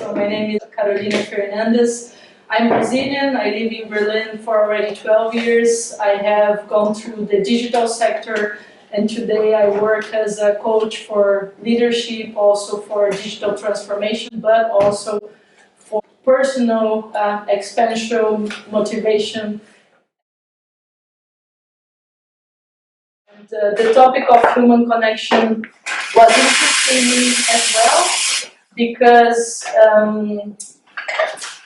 So my name is Carolina Fernandes. I'm Brazilian. I live in Berlin for already 12 years. I have gone through the digital sector, and today I work as a coach for leadership, also for digital transformation, but also for personal expansion, motivation. And, the topic of human connection was interesting to me as well, because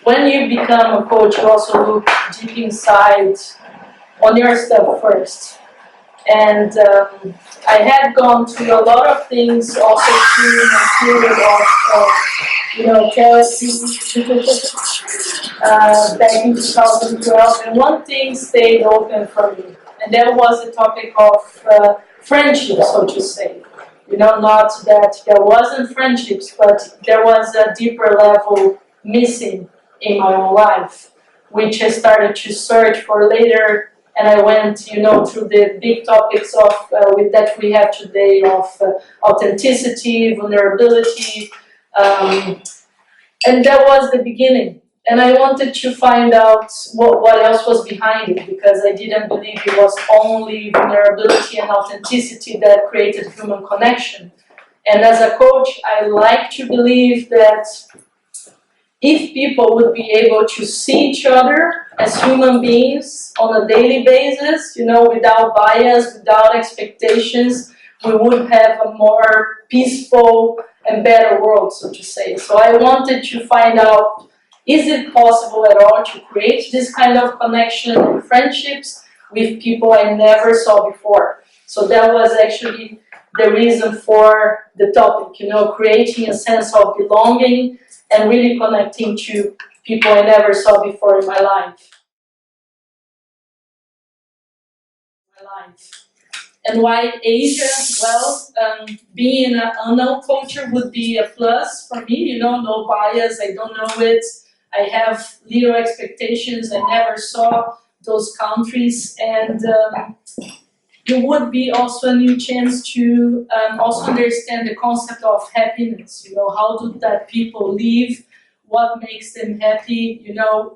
when you become a coach, you also look deep inside on your stuff first. And I had gone through a lot of things, also during a period of, therapy back in 2012. And one thing stayed open for me, and that was the topic of friendship, so to say. Not that there wasn't friendships, but there was a deeper level missing in my own life, which I started to search for later. And I went, through the big topics of that we have today of authenticity, vulnerability, and that was the beginning. And I wanted to find out what else was behind it, because I didn't believe it was only vulnerability and authenticity that created human connection. And as a coach, I like to believe that if people would be able to see each other as human beings on a daily basis, without bias, without expectations, we would have a more peaceful and better world, so to say. So I wanted to find out, is it possible at all to create this kind of connection and friendships with people I never saw before? So that was actually the reason for the topic, creating a sense of belonging and really connecting to people I never saw before in my life. And why Asia? Well, being an unknown culture would be a plus for me, no bias, I don't know it. I have little expectations, I never saw those countries, and it would be also a new chance to also understand the concept of happiness. How do that people live? What makes them happy?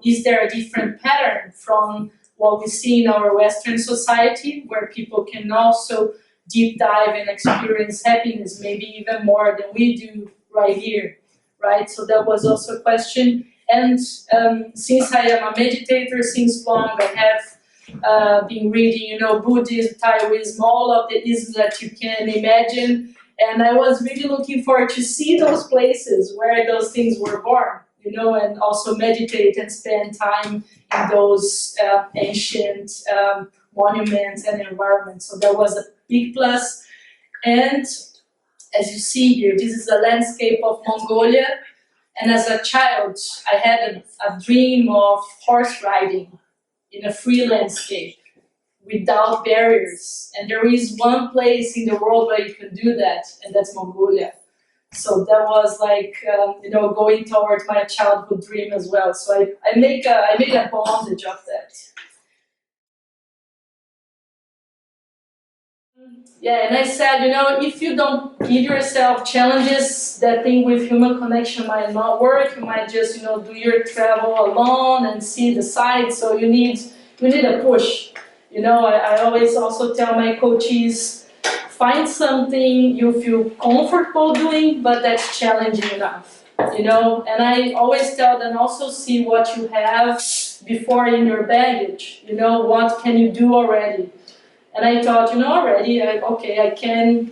Is there a different pattern from what we see in our Western society, where people can also deep dive and experience happiness, maybe even more than we do right here, right? So that was also a question. And since I am a meditator since long, I have been reading, Buddhism, Taoism, all of the isms that you can imagine. And I was really looking forward to see those places where those things were born, and also meditate and spend time in those ancient monuments and environments. So that was a big plus. And as you see here, this is a landscape of Mongolia. And as a child, I had a dream of horse riding in a free landscape without barriers. And there is one place in the world where you can do that, and that's Mongolia. So that was like, going towards my childhood dream as well. So I made a bondage of that. Yeah, and I said, if you don't give yourself challenges, that thing with human connection might not work. You might just, do your travel alone and see the sights. So you need a push. I always also tell my coaches, find something you feel comfortable doing, but that's challenging enough. And I always tell them also see what you have before in your baggage. What can you do already? And I thought, already, I can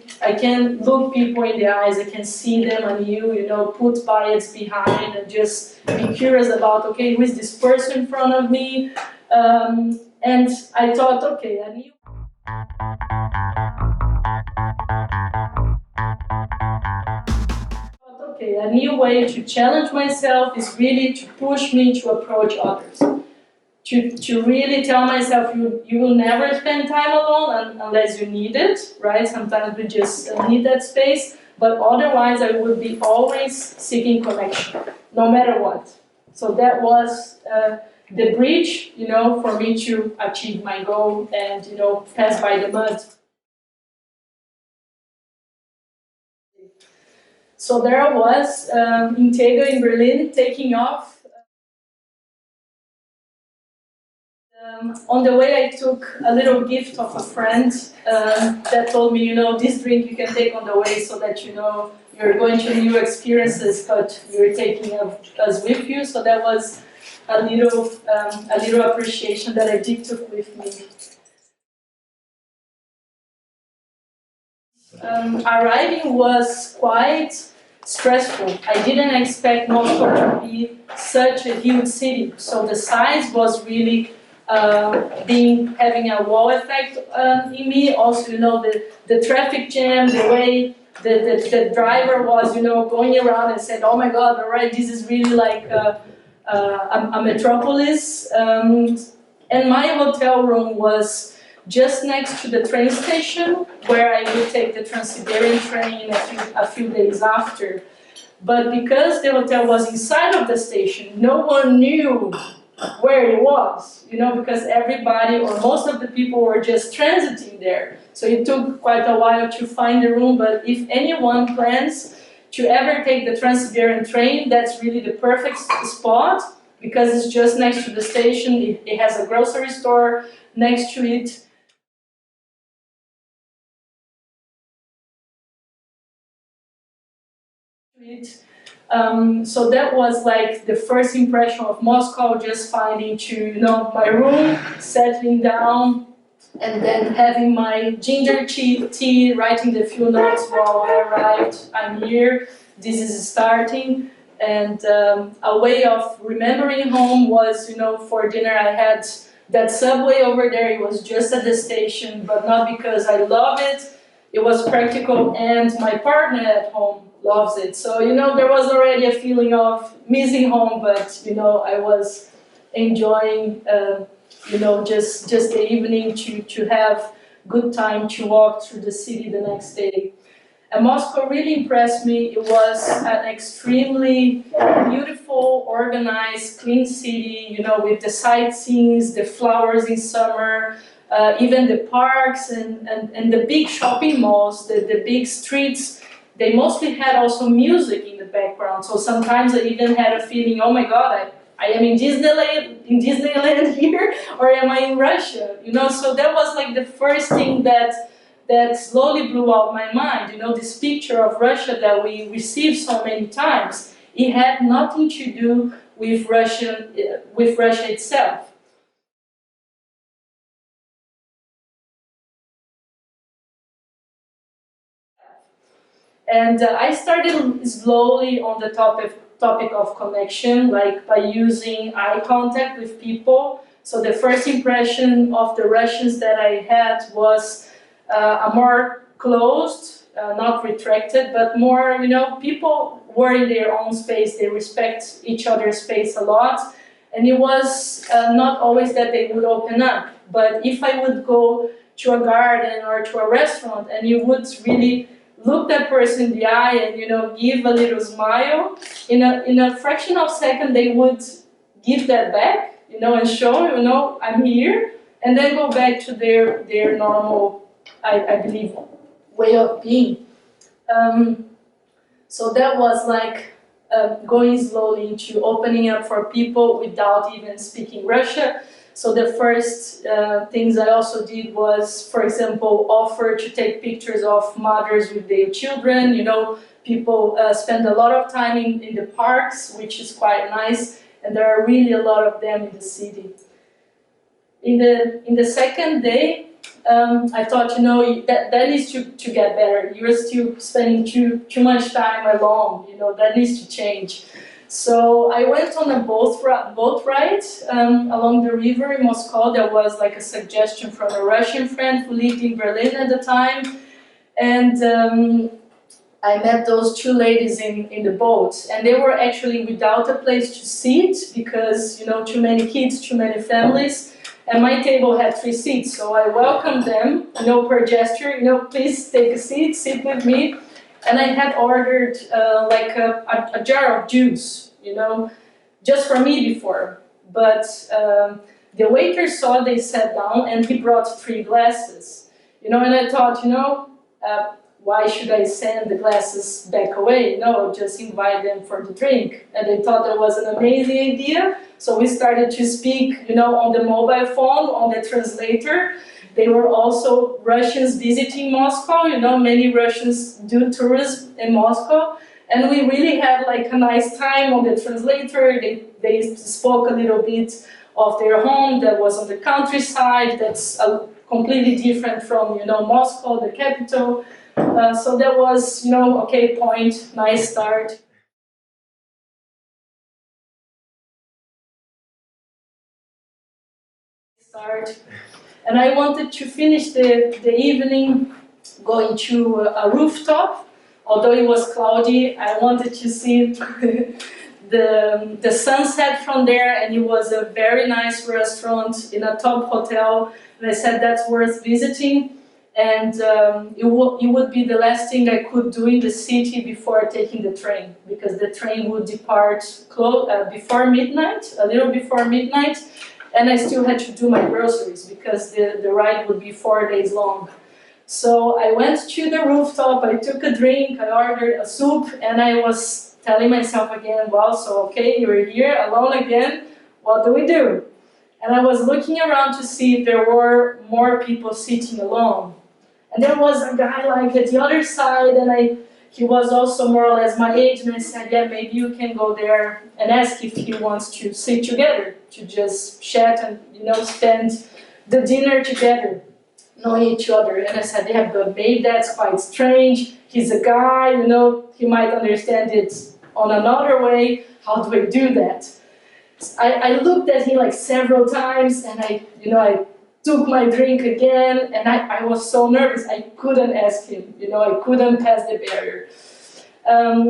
look people in the eyes, I can see them anew, put bias behind and just be curious about, okay, who is this person in front of me? And I thought, okay, a new way to challenge myself is really to push me to approach others. To really tell myself, you will never spend time alone unless you need it, right? Sometimes we just need that space, but otherwise I would be always seeking connection, no matter what. So that was the bridge, for me to achieve my goal and, pass by the mud. So there I was in Tego in Berlin, taking off. On the way, I took a little gift of a friend that told me, this drink you can take on the way so that you're going to new experiences, but you're taking us with you. So that was a little appreciation that I did took with me. Arriving was quite stressful. I didn't expect Moscow to be such a huge city. So the size was really having a wow effect in me. Also, the traffic jam, the way the driver was, going around and said, "Oh my God, all right, this is really like a metropolis." And my hotel room was just next to the train station, where I would take the Trans-Siberian train a few days after. But because the hotel was inside of the station, no one knew where it was, because everybody or most of the people were just transiting there. So it took quite a while to find the room, but if anyone plans to ever take the Trans-Siberian train, that's really the perfect spot, because it's just next to the station. It has a grocery store next to it. So that was like the first impression of Moscow, just finding my room, settling down, and then having my ginger tea, writing the few notes while I arrived. I'm here, this is starting. And a way of remembering home was, for dinner I had that subway over there. It was just at the station, but not because I love it. It was practical, and my partner at home loves it. So, there was already a feeling of missing home, but, I was enjoying, just the evening to have good time to walk through the city the next day. And Moscow really impressed me. It was an extremely beautiful, organized, clean city, with the sightseeing, the flowers in summer, even the parks and the big shopping malls, the big streets. They mostly had also music in the background. So sometimes I even had a feeling, oh my God, I am in Disneyland here, or am I in Russia? So that was like the first thing that slowly blew out my mind. This picture of Russia that we received so many times, it had nothing to do with Russia itself. And I started slowly on the topic of connection, like by using eye contact with people. So the first impression of the Russians that I had was a more closed, not retracted, but more, people were in their own space. They respect each other's space a lot. And it was not always that they would open up. But if I would go to a garden or to a restaurant and you would really look that person in the eye and give a little smile, in a fraction of a second they would give that back, and show, I'm here, and then go back to their normal, I believe, way of being. So that was like going slowly into opening up for people without even speaking Russian. So the first things I also did was, for example, offer to take pictures of mothers with their children. People spend a lot of time in the parks, which is quite nice, and there are really a lot of them in the city. In the second day, I thought, that needs to get better. You're still spending too much time alone. That needs to change. So I went on a boat ride along the river in Moscow. There was like a suggestion from a Russian friend who lived in Berlin at the time. And I met those two ladies in the boat. And they were actually without a place to sit because, too many kids, too many families. And my table had 3 seats. So I welcomed them, per gesture, please take a seat, sit with me. And I had ordered like a jar of juice, just for me before. But the waiter they sat down, and he brought 3 glasses, and I thought, why should I send the glasses back away? No, just invite them for the drink. And they thought that was an amazing idea. So we started to speak, on the mobile phone, on the translator. They were also Russians visiting Moscow. Many Russians do tourism in Moscow. And we really had like a nice time on the translator. They spoke a little bit of their home that was on the countryside. That's completely different from, Moscow, the capital. So that was, okay, point, nice start. And I wanted to finish the evening going to a rooftop. Although it was cloudy, I wanted to see the sunset from there, and it was a very nice restaurant in a top hotel. And I said that's worth visiting. And it would be the last thing I could do in the city before taking the train, because the train would depart before midnight, a little before midnight, and I still had to do my groceries because the ride would be 4 days long. So I went to the rooftop, I took a drink, I ordered a soup, and I was telling myself again, well, so okay, you're here alone again, what do we do? And I was looking around to see if there were more people sitting alone. And there was a guy like at the other side, and he was also more or less my age, and I said, yeah, maybe you can go there and ask if he wants to sit together, to just chat and, spend the dinner together, knowing each other. And I said, yeah, but maybe that's quite strange. He's a guy, he might understand it on another way. How do I do that? I looked at him like several times, and I took my drink again, and I was so nervous. I couldn't ask him, I couldn't pass the barrier.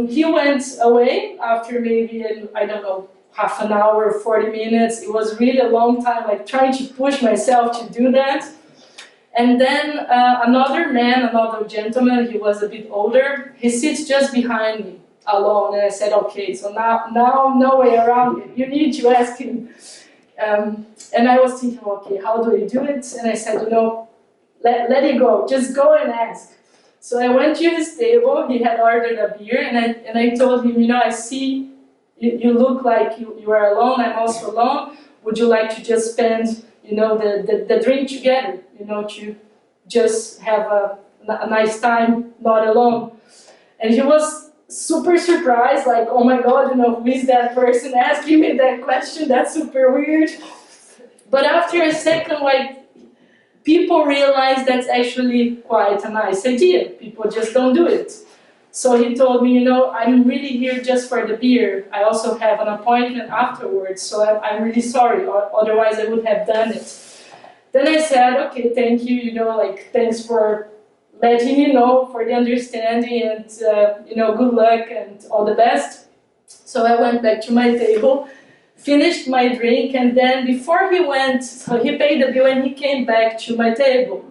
He went away after maybe, I don't know, half an hour, 40 minutes. It was really a long time, like trying to push myself to do that. And then another gentleman, he was a bit older, he sits just behind me, alone, and I said, okay, so now no way around it, you need to ask him. And I was thinking, okay, how do I do it? And I said, let it go, just go and ask. So I went to his table, he had ordered a beer, and I told him, I see you look like you are alone, I'm also alone, would you like to just spend, the drink together, to just have a nice time, not alone. And he was super surprised, like, oh my God, who is that person asking me that question? That's super weird. But after a second, like, people realize that's actually quite a nice idea. People just don't do it. So he told me, I'm really here just for the beer. I also have an appointment afterwards, so I'm really sorry, otherwise I would have done it. Then I said, okay, thank you, thanks for letting me know, for the understanding, and, good luck and all the best. So I went back to my table, finished my drink, and then before he went, so he paid the bill and he came back to my table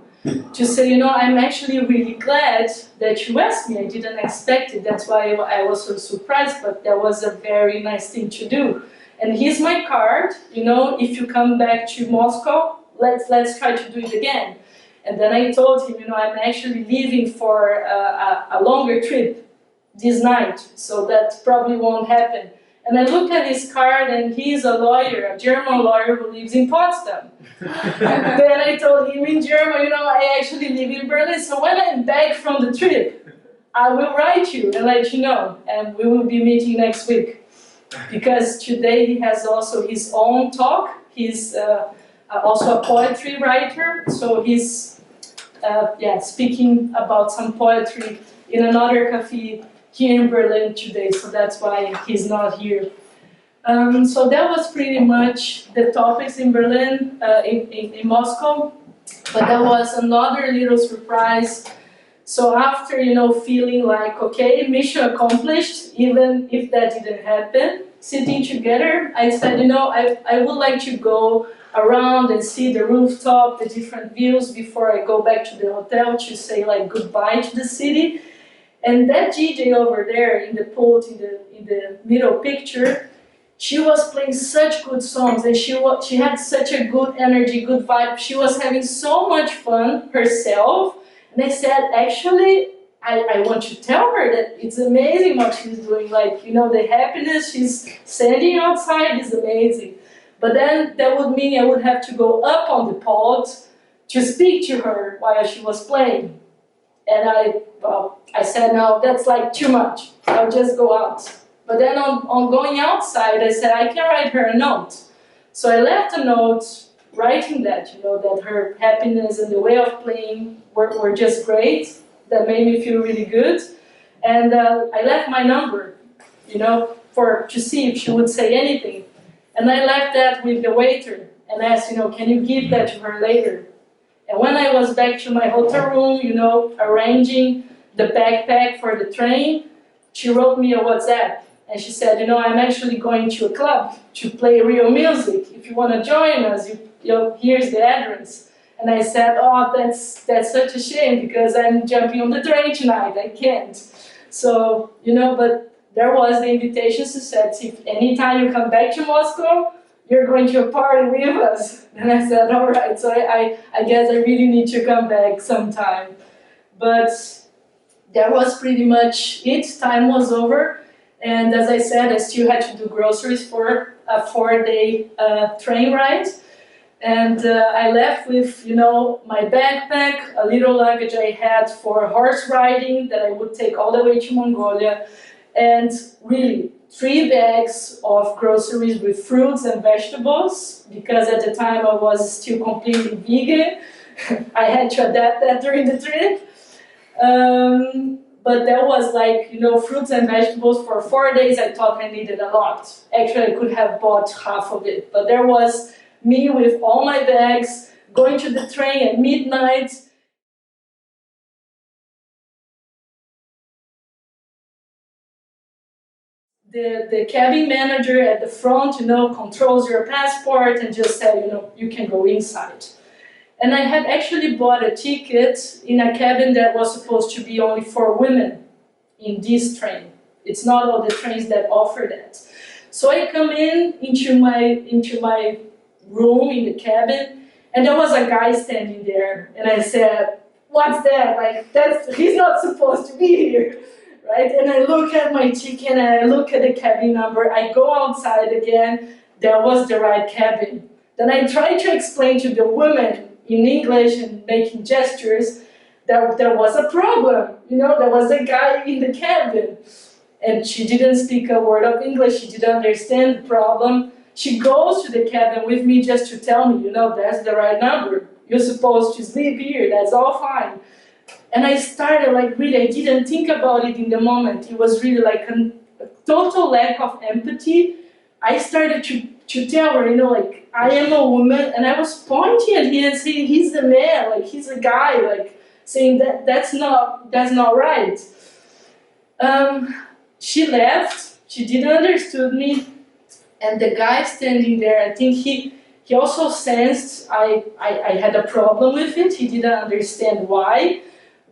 to say, I'm actually really glad that you asked me. I didn't expect it. That's why I was so surprised, but that was a very nice thing to do. And here's my card, if you come back to Moscow, let's try to do it again. And then I told him, I'm actually leaving for a longer trip this night, so that probably won't happen. And I look at his card, and he's a lawyer, a German lawyer who lives in Potsdam. Then I told him in German, I actually live in Berlin, so when I'm back from the trip, I will write you and let you know, and we will be meeting next week. Because today he has also his own talk. He's also a poetry writer, so he's speaking about some poetry in another cafe here in Berlin today, so that's why he's not here. So that was pretty much the topics in Berlin, in Moscow, but that was another little surprise. So after, feeling like, okay, mission accomplished, even if that didn't happen, sitting together, I said, I would like to go around and see the rooftop, the different views before I go back to the hotel to say like goodbye to the city. And that DJ over there in the pult, in the middle picture, she was playing such good songs, and she had such a good energy, good vibe. She was having so much fun herself. And I said, actually, I want to tell her that it's amazing what she's doing. Like, you know, the happiness she's standing outside is amazing. But then that would mean I would have to go up on the pod to speak to her while she was playing. And I said, no, that's like too much. I'll just go out. But then on going outside, I said, I can write her a note. So I left a note writing that, you know, that her happiness and the way of playing were just great. That made me feel really good. And I left my number, you know, to see if she would say anything. And I left that with the waiter and asked, you know, can you give that to her later? And when I was back to my hotel room, you know, arranging the backpack for the train, she wrote me a WhatsApp. And she said, you know, I'm actually going to a club to play real music. If you want to join us, you know, here's the address. And I said, oh, that's such a shame because I'm jumping on the train tonight. I can't. So, you know, but there was the invitation. She said, if anytime you come back to Moscow, you're going to a party with us. And I said, all right. So I guess I really need to come back sometime. But that was pretty much it. Time was over. And as I said, I still had to do groceries for a 4-day train ride. And I left with, you know, my backpack, a little luggage I had for horse riding that I would take all the way to Mongolia, and really 3 bags of groceries with fruits and vegetables, because at the time I was still completely vegan. I had to adapt that during the trip. But that was like, you know, fruits and vegetables for 4 days. I thought I needed a lot. Actually, I could have bought half of it. But there was me with all my bags, going to the train at midnight. The cabin manager at the front, you know, controls your passport and just said, you know, you can go inside. And I had actually bought a ticket in a cabin that was supposed to be only for women in this train. It's not all the trains that offer that. So I come into my room in the cabin, and there was a guy standing there, and I said, what's that? Like, he's not supposed to be here, right? And I look at my ticket, and I look at the cabin number, I go outside again, that was the right cabin. Then I try to explain to the woman in English and making gestures that there was a problem, you know, there was a guy in the cabin. And she didn't speak a word of English, she didn't understand the problem. She goes to the cabin with me just to tell me, you know, that's the right number. You're supposed to sleep here, that's all fine. And I started like really, I didn't think about it in the moment. It was really like a total lack of empathy. I started to tell her, you know, like, I am a woman, and I was pointing at him and saying, he's the man, like, he's a guy, like, saying that's not right. She left, she didn't understood me, and the guy standing there, I think he also sensed I had a problem with it. He didn't understand why,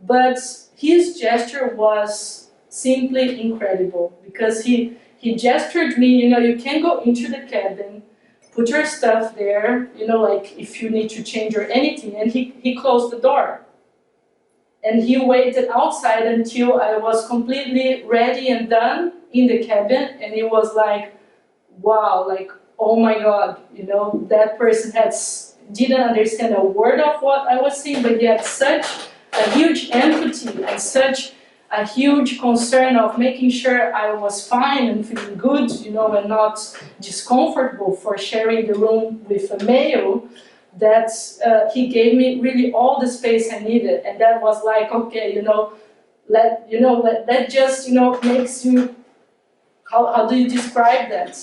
but his gesture was simply incredible, because he gestured me, you know, you can go into the cabin, put your stuff there, you know, like if you need to change or anything, and he closed the door. And he waited outside until I was completely ready and done in the cabin, and it was like, wow, like, oh my God, you know, that person didn't understand a word of what I was saying, but he had such a huge empathy and such a huge concern of making sure I was fine and feeling good, you know, and not discomfortable for sharing the room with a male, that he gave me really all the space I needed. And that was like, okay, you know, that just, you know, makes you, how do you describe that?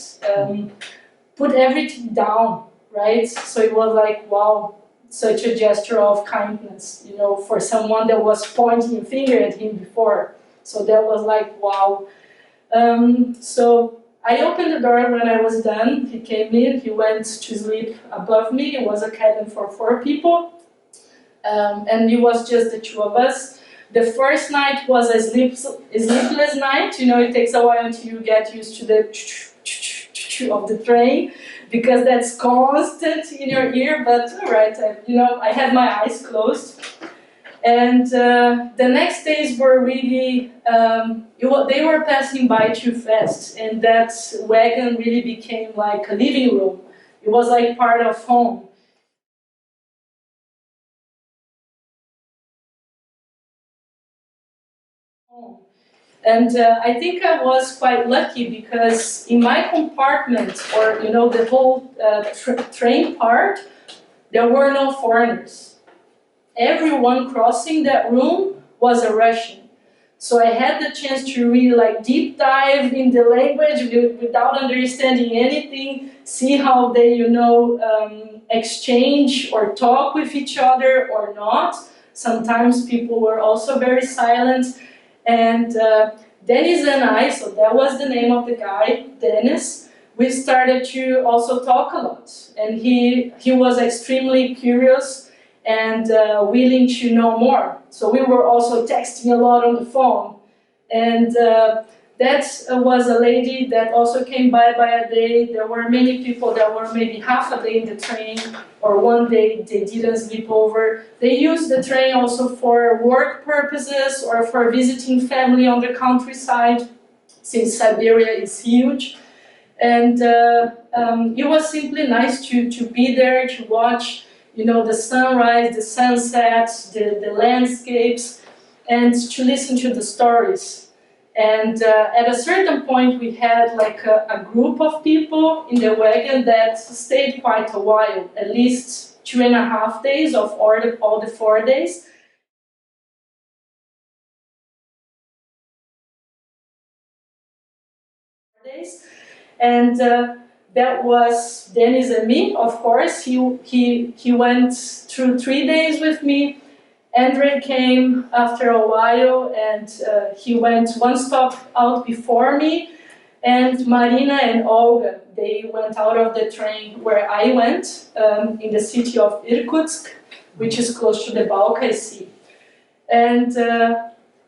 Put everything down, right? So it was like, wow, such a gesture of kindness, you know, for someone that was pointing a finger at him before. So that was like, wow. So I opened the door when I was done. He came in, he went to sleep above me. It was a cabin for 4 people. And it was just the 2 of us. The first night was a sleepless night. You know, it takes a while until you get used to the of the train, because that's constant in your ear, but all right, I had my eyes closed. And the next days were really, they were passing by too fast, and that wagon really became like a living room. It was like part of home. And I think I was quite lucky because in my compartment, or the whole train part, there were no foreigners. Everyone crossing that room was a Russian. So I had the chance to really like deep dive in the language without understanding anything, see how they, exchange or talk with each other or not. Sometimes people were also very silent. And Dennis and I, so that was the name of the guy, Dennis, we started to also talk a lot. And he was extremely curious and willing to know more. So we were also texting a lot on the phone. And that was a lady that also came by a day. There were many people that were maybe half a day in the train, or one day they didn't sleep over. They used the train also for work purposes or for visiting family on the countryside, since Siberia is huge. And it was simply nice to be there, to watch the sunrise, the sunsets, the landscapes, and to listen to the stories. And at a certain point, we had like a group of people in the wagon that stayed quite a while, at least 2.5 days of all the 4 days. And that was Dennis and me, of course. He went through 3 days with me. Andre came after a while, and he went one stop out before me. And Marina and Olga, they went out of the train where I went, in the city of Irkutsk, which is close to the Balkan Sea. And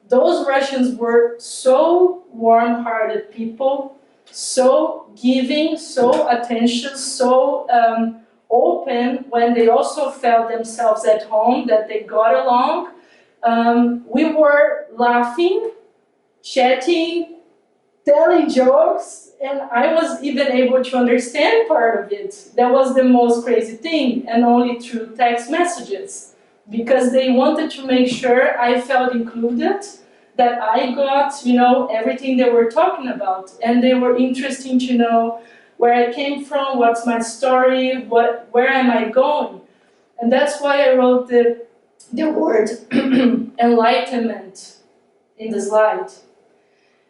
those Russians were so warm-hearted people, so giving, so attention, so open, when they also felt themselves at home, that they got along. We were laughing, chatting, telling jokes, and I was even able to understand part of it. That was the most crazy thing, and only through text messages, because they wanted to make sure I felt included, that I got, everything they were talking about, and they were interested to know where I came from, what's my story, where am I going. And that's why I wrote the word enlightenment in the slide.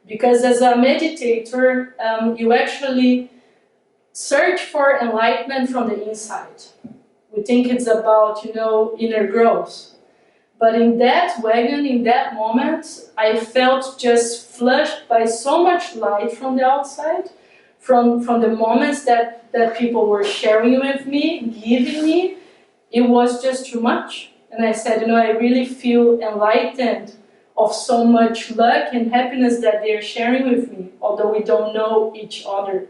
Because as a meditator, you actually search for enlightenment from the inside. We think it's about, inner growth. But in that wagon, in that moment, I felt just flushed by so much light from the outside, from the moments that people were sharing with me, giving me. It was just too much. And I said, I really feel enlightened of so much luck and happiness that they're sharing with me, although we don't know each other.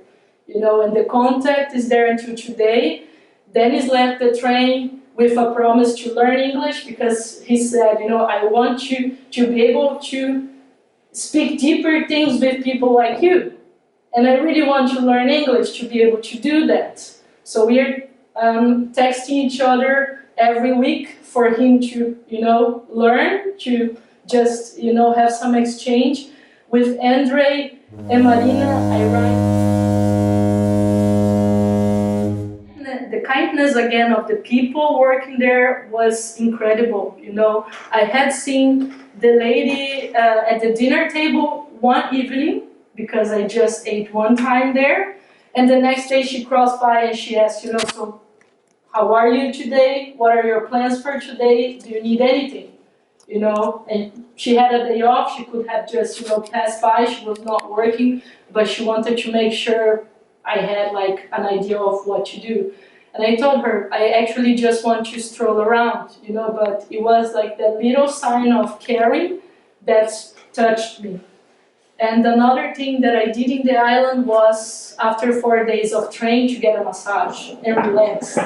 And the contact is there until today. Dennis left the train with a promise to learn English, because he said, I want you to be able to speak deeper things with people like you. And I really want to learn English to be able to do that. So we're texting each other every week for him to, learn, to just, have some exchange. With Andre and Marina, I write. The kindness again of the people working there was incredible. I had seen the lady at the dinner table one evening, because I just ate one time there, and the next day she crossed by and she asked, so how are you today? What are your plans for today? Do you need anything? And she had a day off. She could have just, passed by. She was not working, but she wanted to make sure I had like an idea of what to do. And I told her, I actually just want to stroll around, but it was like that little sign of caring that touched me. And another thing that I did in the island was, after 4 days of train, to get a massage and relax.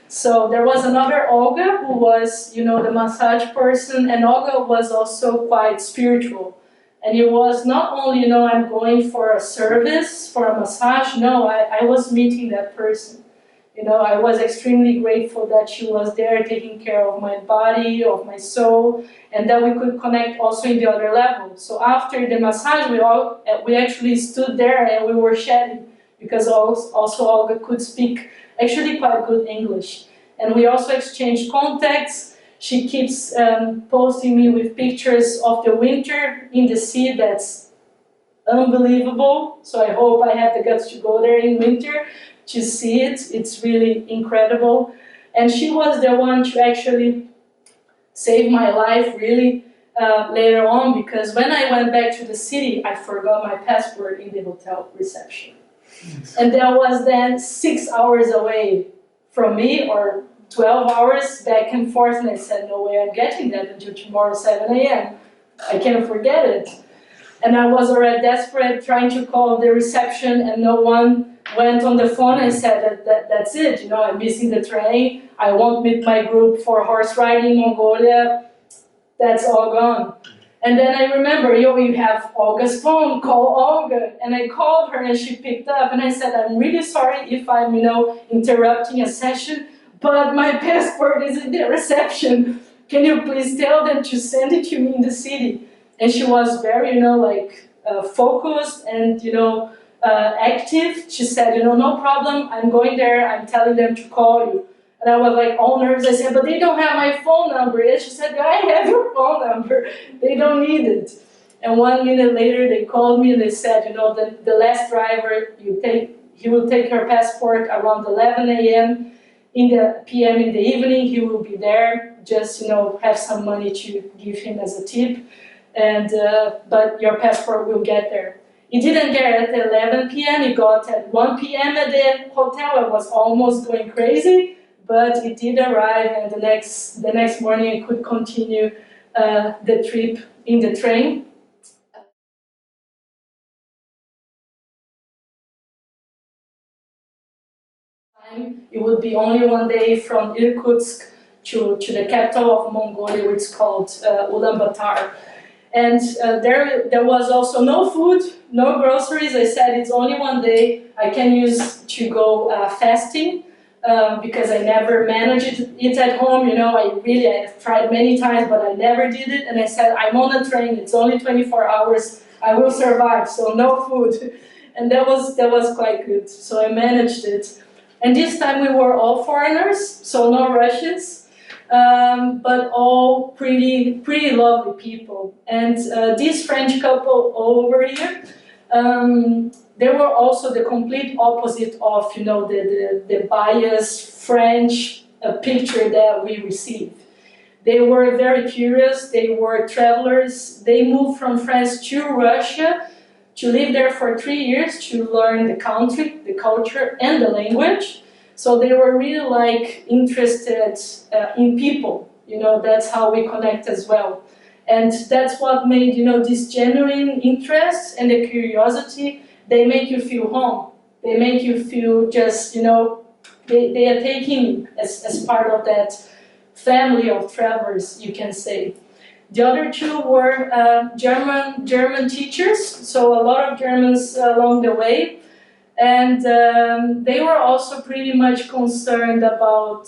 So there was another Olga who was, you know, the massage person, and Olga was also quite spiritual. And it was not only, you know, I'm going for a service, for a massage, no, I was meeting that person. You know, I was extremely grateful that she was there taking care of my body, of my soul, and that we could connect also in the other level. So after the massage, we actually stood there and we were chatting, because also Olga could speak actually quite good English. And we also exchanged contacts. She keeps posting me with pictures of the winter in the sea. That's unbelievable. So I hope I have the guts to go there in winter to see it. It's really incredible. And she was the one to actually save my life really later on, because when I went back to the city, I forgot my passport in the hotel reception. And that was then 6 hours away from me, or 12 hours back and forth, and I said, no way I'm getting that until tomorrow 7 a.m. I can't forget it. And I was already desperate, trying to call the reception, and no one went on the phone and said that's it, you know, I'm missing the train, I won't meet my group for horse riding in Mongolia, that's all gone. And then I remember, you have Olga's phone, call Olga. And I called her and she picked up, and I said, I'm really sorry if I'm, you know, interrupting a session, but my passport is in the reception. Can you please tell them to send it to me in the city? And she was very, you know, like focused and, you know, active. She said, you know, no problem, I'm going there, I'm telling them to call you. And I was like all nervous. I said, but they don't have my phone number. And she said, I have your phone number. They don't need it. And 1 minute later, they called me and they said, you know, the last driver, he will take your passport around 11 a.m. p.m. in the evening. He will be there. Just, you know, have some money to give him as a tip. And but your passport will get there. It didn't get at 11 p.m. It got at 1 p.m. at the hotel. I was almost going crazy. But it did arrive, and the next morning I could continue the trip in the train. It would be only 1 day from Irkutsk to the capital of Mongolia, which is called Ulaanbaatar. And there was also no food, no groceries. I said it's only 1 day. I can use to go fasting. Because I never managed it at home, you know, I've tried many times, but I never did it. And I said, I'm on a train, it's only 24 hours, I will survive, so no food. And that was quite good, so I managed it. And this time we were all foreigners, so no Russians, but all pretty lovely people. And this French couple over here, they were also the complete opposite of, you know, the biased French picture that we received. They were very curious, they were travelers, they moved from France to Russia to live there for 3 years to learn the country, the culture, and the language. So they were really like interested in people, you know, that's how we connect as well. And that's what made, you know, this genuine interest and the curiosity. They make you feel home. They make you feel just, you know, they are taking you as part of that family of travelers, you can say. The other two were German teachers, so a lot of Germans along the way. And they were also pretty much concerned about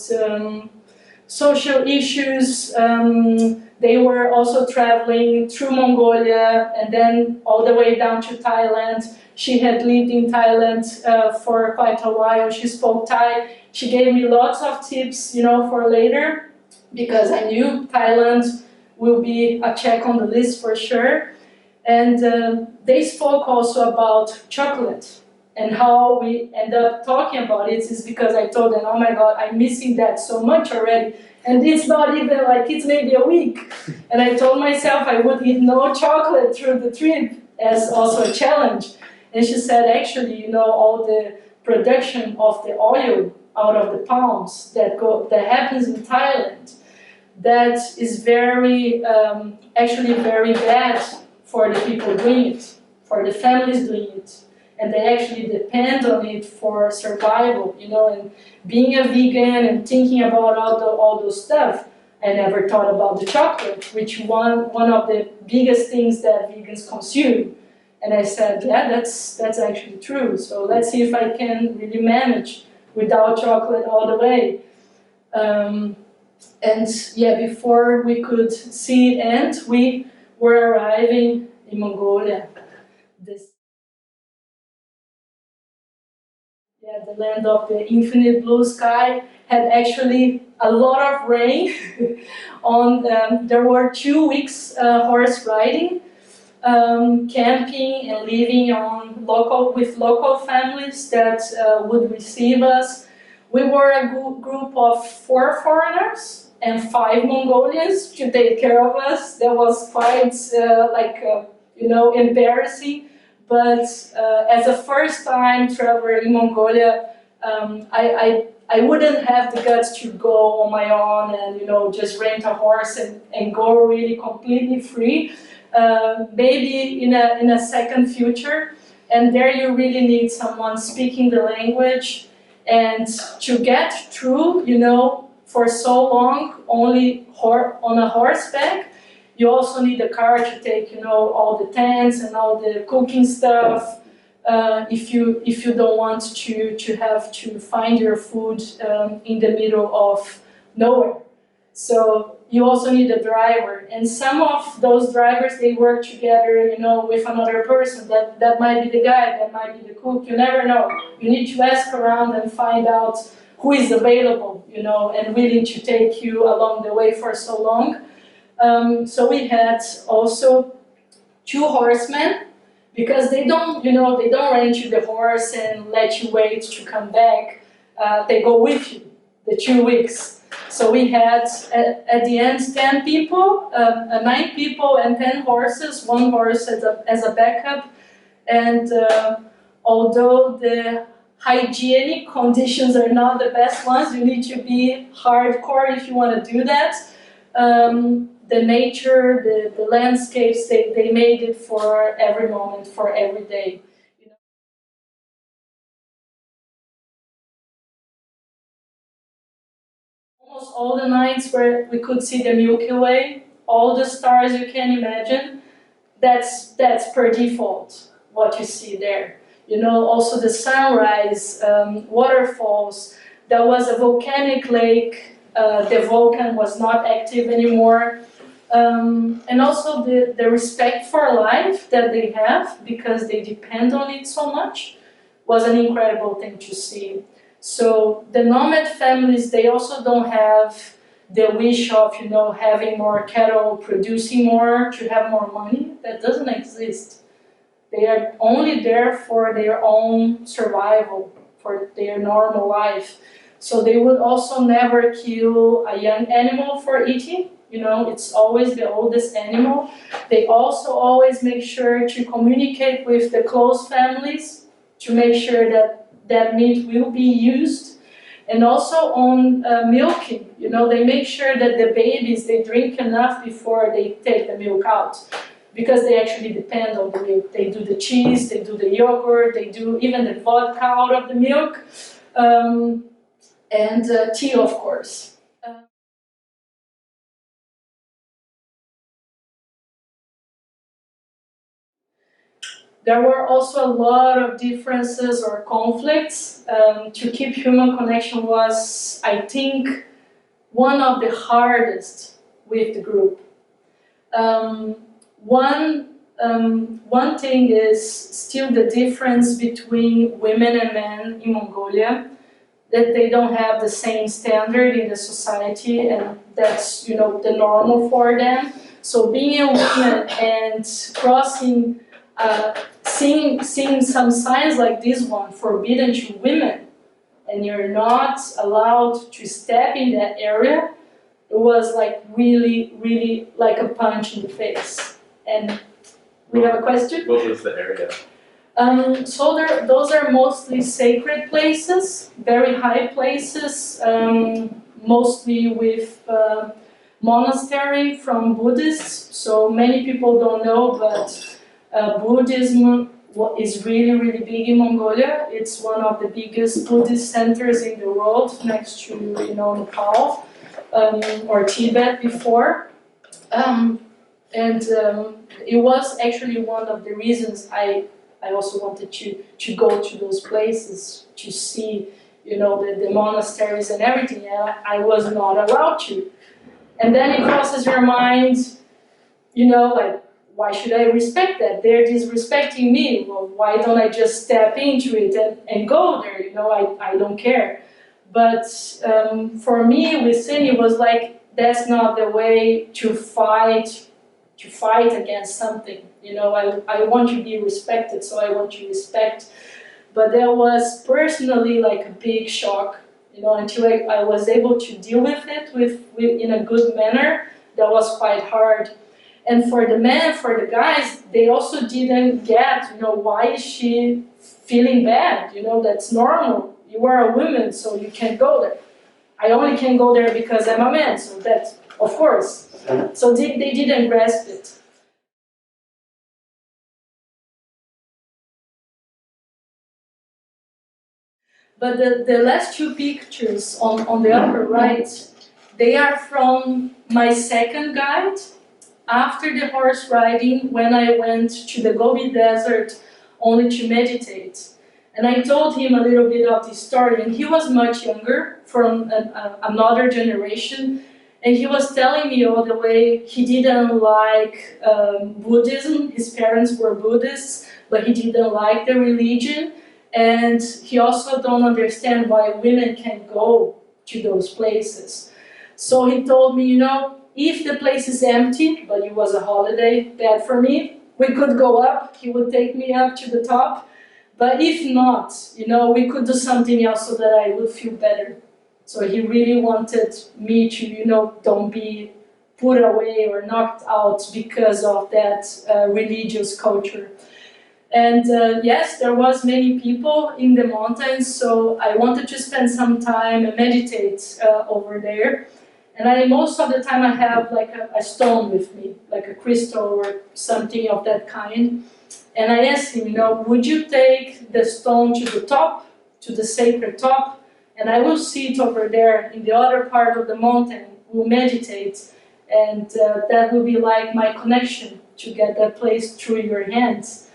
social issues. They were also traveling through Mongolia and then all the way down to Thailand. She had lived in Thailand for quite a while. She spoke Thai. She gave me lots of tips, you know, for later, because I knew Thailand will be a check on the list for sure. And they spoke also about chocolate. And how we end up talking about it is because I told them, oh my God, I'm missing that so much already. And it's not even like, it's maybe a week. And I told myself I would eat no chocolate through the trip as also a challenge. And she said, actually, you know, all the production of the oil out of the palms that happens in Thailand, that is very, actually very bad for the people doing it, for the families doing it. and they actually depend on it for survival, you know, and being a vegan and thinking about all those stuff, I never thought about the chocolate, which one of the biggest things that vegans consume. And I said, yeah, that's actually true. So let's see if I can really manage without chocolate all the way. And yeah, before we could see it end, we were arriving in Mongolia. Yeah, the land of the infinite blue sky had actually a lot of rain. There were 2 weeks horse riding, camping and living with local families that would receive us. We were a group of 4 foreigners and 5 Mongolians to take care of us. That was quite embarrassing. But as a first-time traveler in Mongolia, I wouldn't have the guts to go on my own and just rent a horse and go really completely free. Maybe in a second future, and there you really need someone speaking the language, and to get through, for so long only on a horseback. You also need a car to take, all the tents and all the cooking stuff. If you don't want to have to find your food in the middle of nowhere. So you also need a driver. And some of those drivers, they work together, with another person. That might be the guide, that might be the cook. You never know. You need to ask around and find out who is available, and willing to take you along the way for so long. So we had also 2 horsemen, because they don't rent you the horse and let you wait to come back. They go with you the 2 weeks. So we had at the end 10 people, 9 people and 10 horses, 1 horse as a backup. And although the hygienic conditions are not the best ones, you need to be hardcore if you want to do that. The nature, the landscapes, they made it for every moment, for every day. Almost all the nights where we could see the Milky Way, all the stars you can imagine, that's per default what you see there. Also the sunrise, waterfalls. There was a volcanic lake. The volcano was not active anymore. And also the respect for life that they have, because they depend on it so much, was an incredible thing to see. So the nomad families, they also don't have the wish of, having more cattle, producing more, to have more money. That doesn't exist. They are only there for their own survival, for their normal life. So they would also never kill a young animal for eating. It's always the oldest animal. They also always make sure to communicate with the close families to make sure that meat will be used. And also on milking, they make sure that the babies, they drink enough before they take the milk out, because they actually depend on the milk. They do the cheese, they do the yogurt, they do even the vodka out of the milk, and tea, of course. There were also a lot of differences or conflicts. To keep human connection was, I think, one of the hardest with the group. One thing is still the difference between women and men in Mongolia, that they don't have the same standard in the society, and that's the normal for them. So being a woman and crossing, seeing some signs like this one, forbidden to women, and you're not allowed to step in that area, it was like really, really like a punch in the face. And we have a question? What was the area? So those are mostly sacred places, very high places, mostly with monastery from Buddhists. So many people don't know, but Buddhism what is really, really big in Mongolia. It's one of the biggest Buddhist centers in the world, next to, you know, Nepal, or Tibet before. It was actually one of the reasons I also wanted to go to those places to see, you know, the monasteries and everything, and I was not allowed to. And then it crosses your mind, you know, like, why should I respect that? They're disrespecting me. Well, why don't I just step into it and go there? You know, I don't care. But for me, with Sin, it was like, that's not the way to fight against something. You know, I want to be respected, so I want to respect. But there was personally like a big shock, you know, until I was able to deal with it with in a good manner. That was quite hard. And for the men, for the guys, they also didn't get, you know, why is she feeling bad? You know, that's normal. You are a woman, so you can't go there. I only can go there because I'm a man, so that's, of course. So they didn't grasp it. But the last two pictures on the upper right, they are from my second guide. After the horse riding, when I went to the Gobi desert only to meditate. And I told him a little bit of the story, and he was much younger, from another generation, and he was telling me all the way he didn't like Buddhism. His parents were Buddhists, but he didn't like the religion, and he also don't understand why women can't go to those places. So he told me, you know, if the place is empty, but it was a holiday, bad for me, we could go up, he would take me up to the top. But if not, you know, we could do something else so that I would feel better. So he really wanted me to, you know, don't be put away or knocked out because of that religious culture. And yes, there was many people in the mountains, so I wanted to spend some time and meditate over there. And most of the time I have like a stone with me, like a crystal or something of that kind. And I asked him, you know, would you take the stone to the top, to the sacred top, and I will sit over there in the other part of the mountain, we'll meditate, and that will be like my connection to get that place through your hands.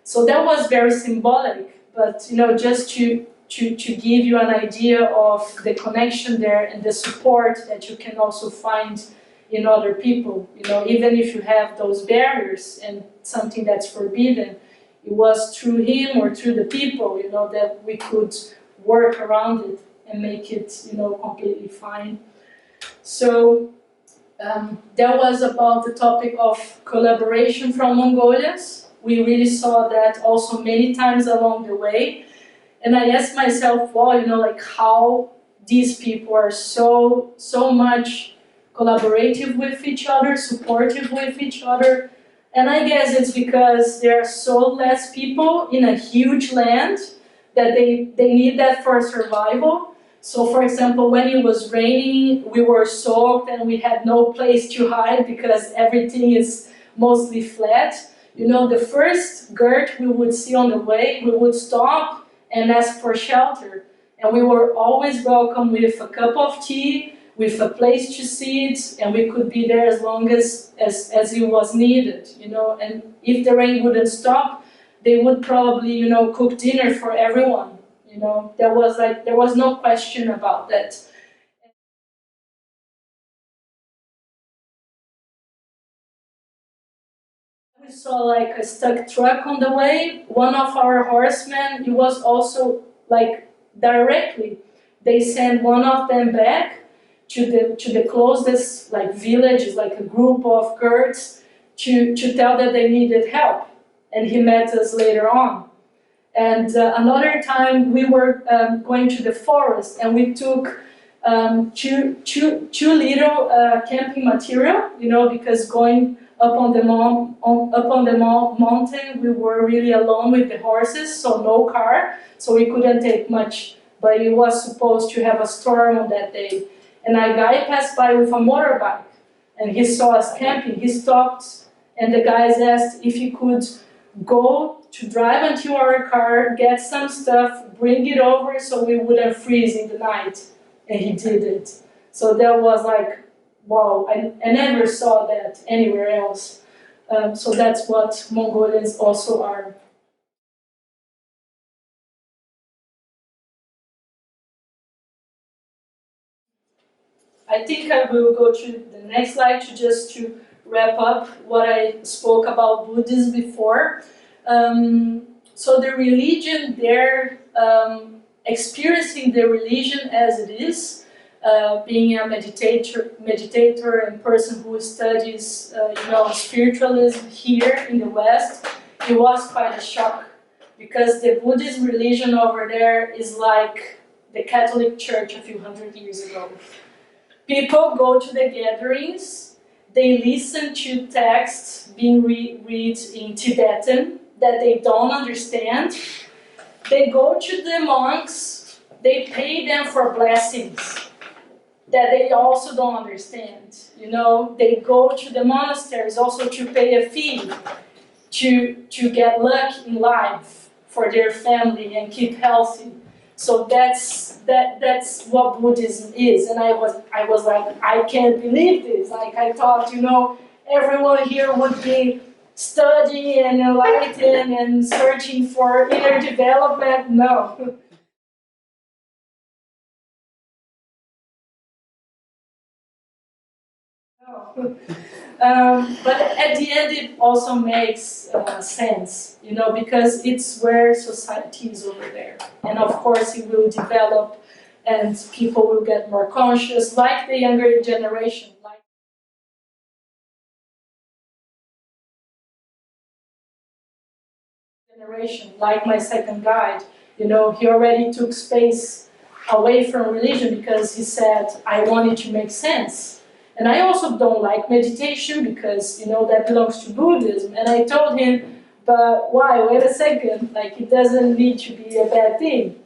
So that was very symbolic, but you know, just to give you an idea of the connection there and the support that you can also find in other people. You know, even if you have those barriers and something that's forbidden, it was through him or through the people, you know, that we could work around it and make it, you know, completely fine. So that was about the topic of collaboration from Mongolians. We really saw that also many times along the way. And I asked myself, well, you know, like how these people are so much collaborative with each other, supportive with each other. And I guess it's because there are so less people in a huge land that they need that for survival. So for example, when it was raining, we were soaked and we had no place to hide because everything is mostly flat. You know, the first gert we would see on the way, we would stop and ask for shelter. And we were always welcome with a cup of tea, with a place to sit, and we could be there as long as it was needed, you know. And if the rain wouldn't stop, they would probably, you know, cook dinner for everyone, you know. There was no question about that. We saw like a stuck truck on the way. One of our horsemen, he was also like directly, they sent one of them back to the closest like village, like a group of Kurds, to tell that they needed help. And he met us later on. And another time we were going to the forest and we took two little camping material, you know, because going up on the mountain, we were really alone with the horses, so no car, so we couldn't take much. But it was supposed to have a storm on that day. And a guy passed by with a motorbike, and he saw us camping. He stopped, and the guys asked if he could go to drive until our car, get some stuff, bring it over so we wouldn't freeze in the night. And he did it. So that was like, wow, I never saw that anywhere else. So that's what Mongolians also are. I think I will go to the next slide to wrap up what I spoke about Buddhism before. So the religion there, experiencing the religion as it is, being a meditator and person who studies, spiritualism here in the West, it was quite a shock because the Buddhist religion over there is like the Catholic Church a few hundred years ago. People go to the gatherings, they listen to texts being read in Tibetan that they don't understand. They go to the monks, they pay them for blessings that they also don't understand. They go to the monasteries also to pay a fee to get luck in life for their family and keep healthy. So that's what Buddhism is, and I was like, I can't believe this. Like I thought, everyone here would be studying and enlightened and searching for inner development. No. No. But at the end, it also makes sense, because it's where society is over there. And of course, it will develop and people will get more conscious, like the younger generation. Like my second guide, he already took space away from religion because he said, I want it to make sense. And I also don't like meditation because, that belongs to Buddhism. And I told him, but why? Wait a second, like it doesn't need to be a bad thing.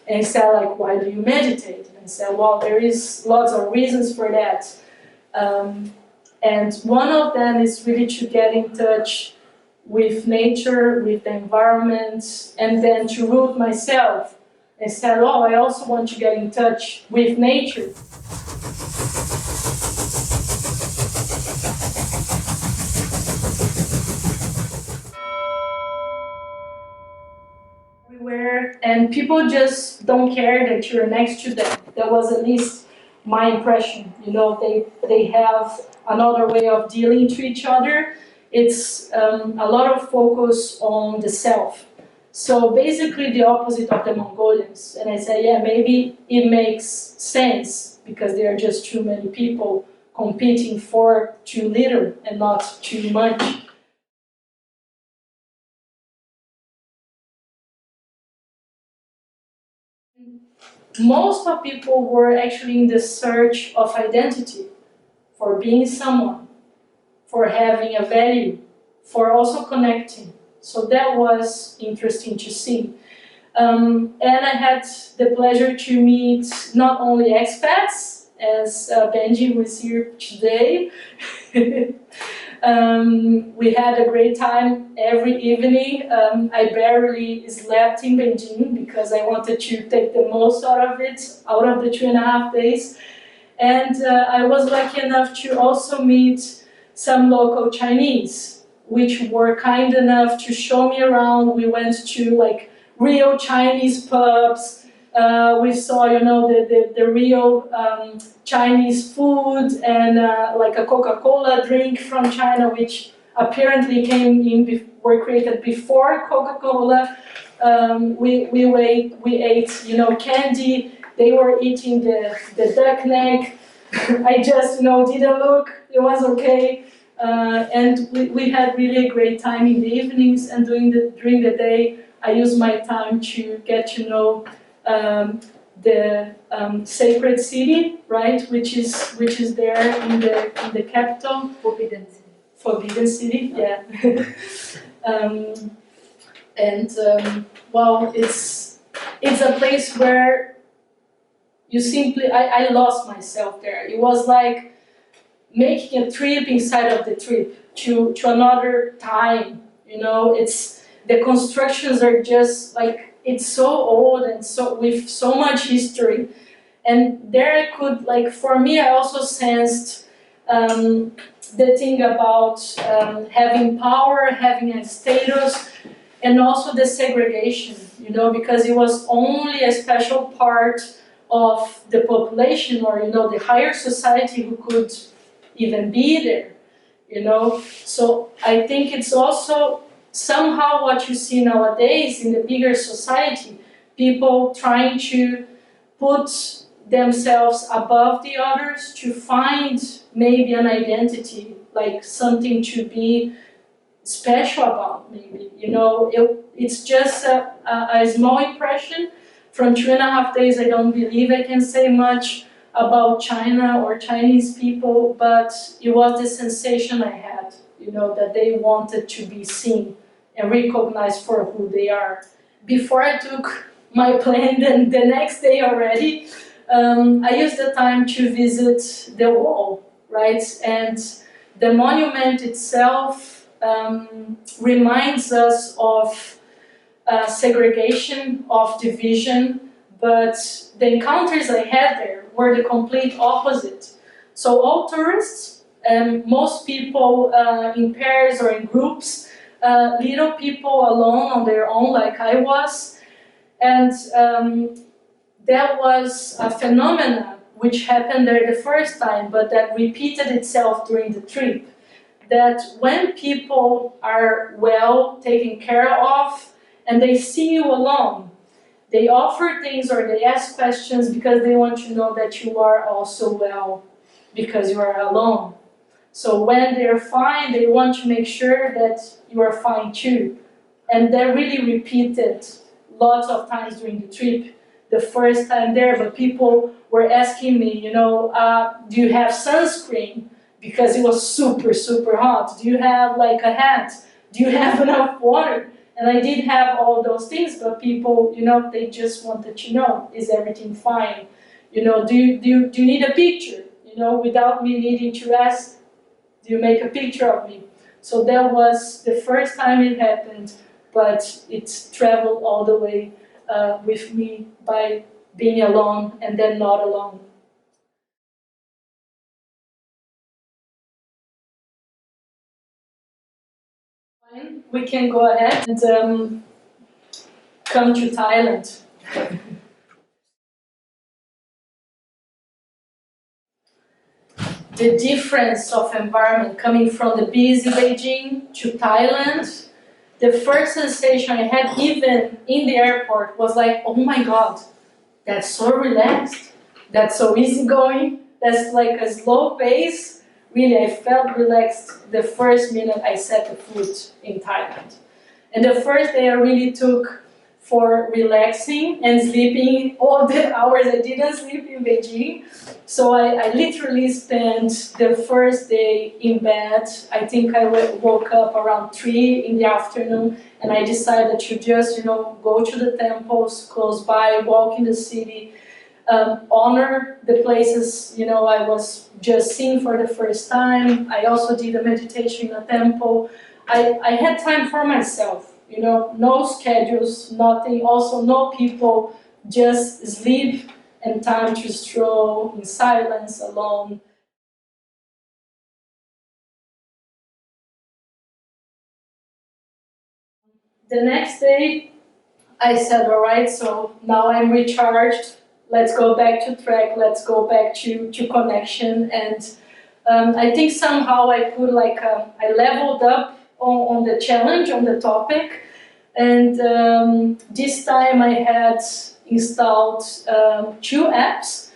And he said, like, why do you meditate? And I said, well, there is lots of reasons for that. And one of them is really to get in touch with nature, with the environment, and then to root myself. And said, oh, I also want to get in touch with nature. Everywhere, and people just don't care that you're next to them. That was at least my impression. They have another way of dealing to each other. It's a lot of focus on the self. So basically the opposite of the Mongolians. And I say, yeah, maybe it makes sense because there are just too many people competing for too little and not too much. Most of people were actually in the search of identity, for being someone, for having a value, for also connecting. So that was interesting to see. And I had the pleasure to meet not only expats, as Benji was here today. We had a great time every evening. I barely slept in Beijing because I wanted to take the most out of it, out of the 2.5 days. And I was lucky enough to also meet some local Chinese, which were kind enough to show me around. We went to real Chinese pubs. We saw, the real Chinese food and a Coca-Cola drink from China, which apparently were created before Coca-Cola. We ate, candy. They were eating the duck neck. I just, didn't look. It was okay. And we had really a great time in the evenings, and during the day, I used my time to get to know the sacred city, right, which is there in the capital. Forbidden City, yeah. Well, it's a place where you simply, I lost myself there. It was like making a trip inside of the trip to another time. the constructions are just like, it's so old and so with so much history. And there I could, like, for me, I also sensed the thing about having power, having a status, and also the segregation, you know, because it was only a special part of the population, or, you know, the higher society who could even be there, you know. So I think it's also somehow what you see nowadays in the bigger society, people trying to put themselves above the others to find maybe an identity, like something to be special about, maybe, you know. It's just a small impression. From 2.5 days, I don't believe I can say much about China or Chinese people, but it was the sensation I had, you know, that they wanted to be seen and recognized for who they are. Before I took my plane, then the next day already, I used the time to visit the wall, right? And the monument itself reminds us of segregation, of division, but the encounters I had there were the complete opposite. So all tourists, most people in pairs or in groups, little people alone on their own like I was, and there was a phenomenon which happened there the first time, but that repeated itself during the trip, that when people are well taken care of and they see you alone, they offer things or they ask questions because they want to know that you are also well, because you are alone. So when they're fine, they want to make sure that you are fine too. And that really repeated lots of times during the trip. The first time there, but people were asking me, you know, do you have sunscreen? Because it was super, super hot. Do you have like a hat? Do you have enough water? And I did have all those things, but people, you know, they just wanted to know, is everything fine? You know, do you need a picture? You know, without me needing to ask, do you make a picture of me? So that was the first time it happened, but it traveled all the way with me by being alone and then not alone. We can go ahead and come to Thailand. The difference of environment coming from the busy Beijing to Thailand, the first sensation I had even in the airport was like, oh my God, that's so relaxed, that's so easygoing, that's like a slow pace. Really, I felt relaxed the first minute I set the foot in Thailand. And the first day I really took for relaxing and sleeping all the hours I didn't sleep in Beijing. So I literally spent the first day in bed. I think I woke up around 3 in the afternoon, and I decided to just, you know, go to the temples close by, walk in the city, honor the places, you know, I was just seeing for the first time. I also did a meditation in a temple. I had time for myself, you know, no schedules, nothing, also no people, just sleep and time to stroll in silence alone. The next day, I said, all right, so now I'm recharged. Let's go back to track. Let's go back to connection. And I think somehow I put like I leveled up on the challenge, on the topic. And this time I had installed 2 apps,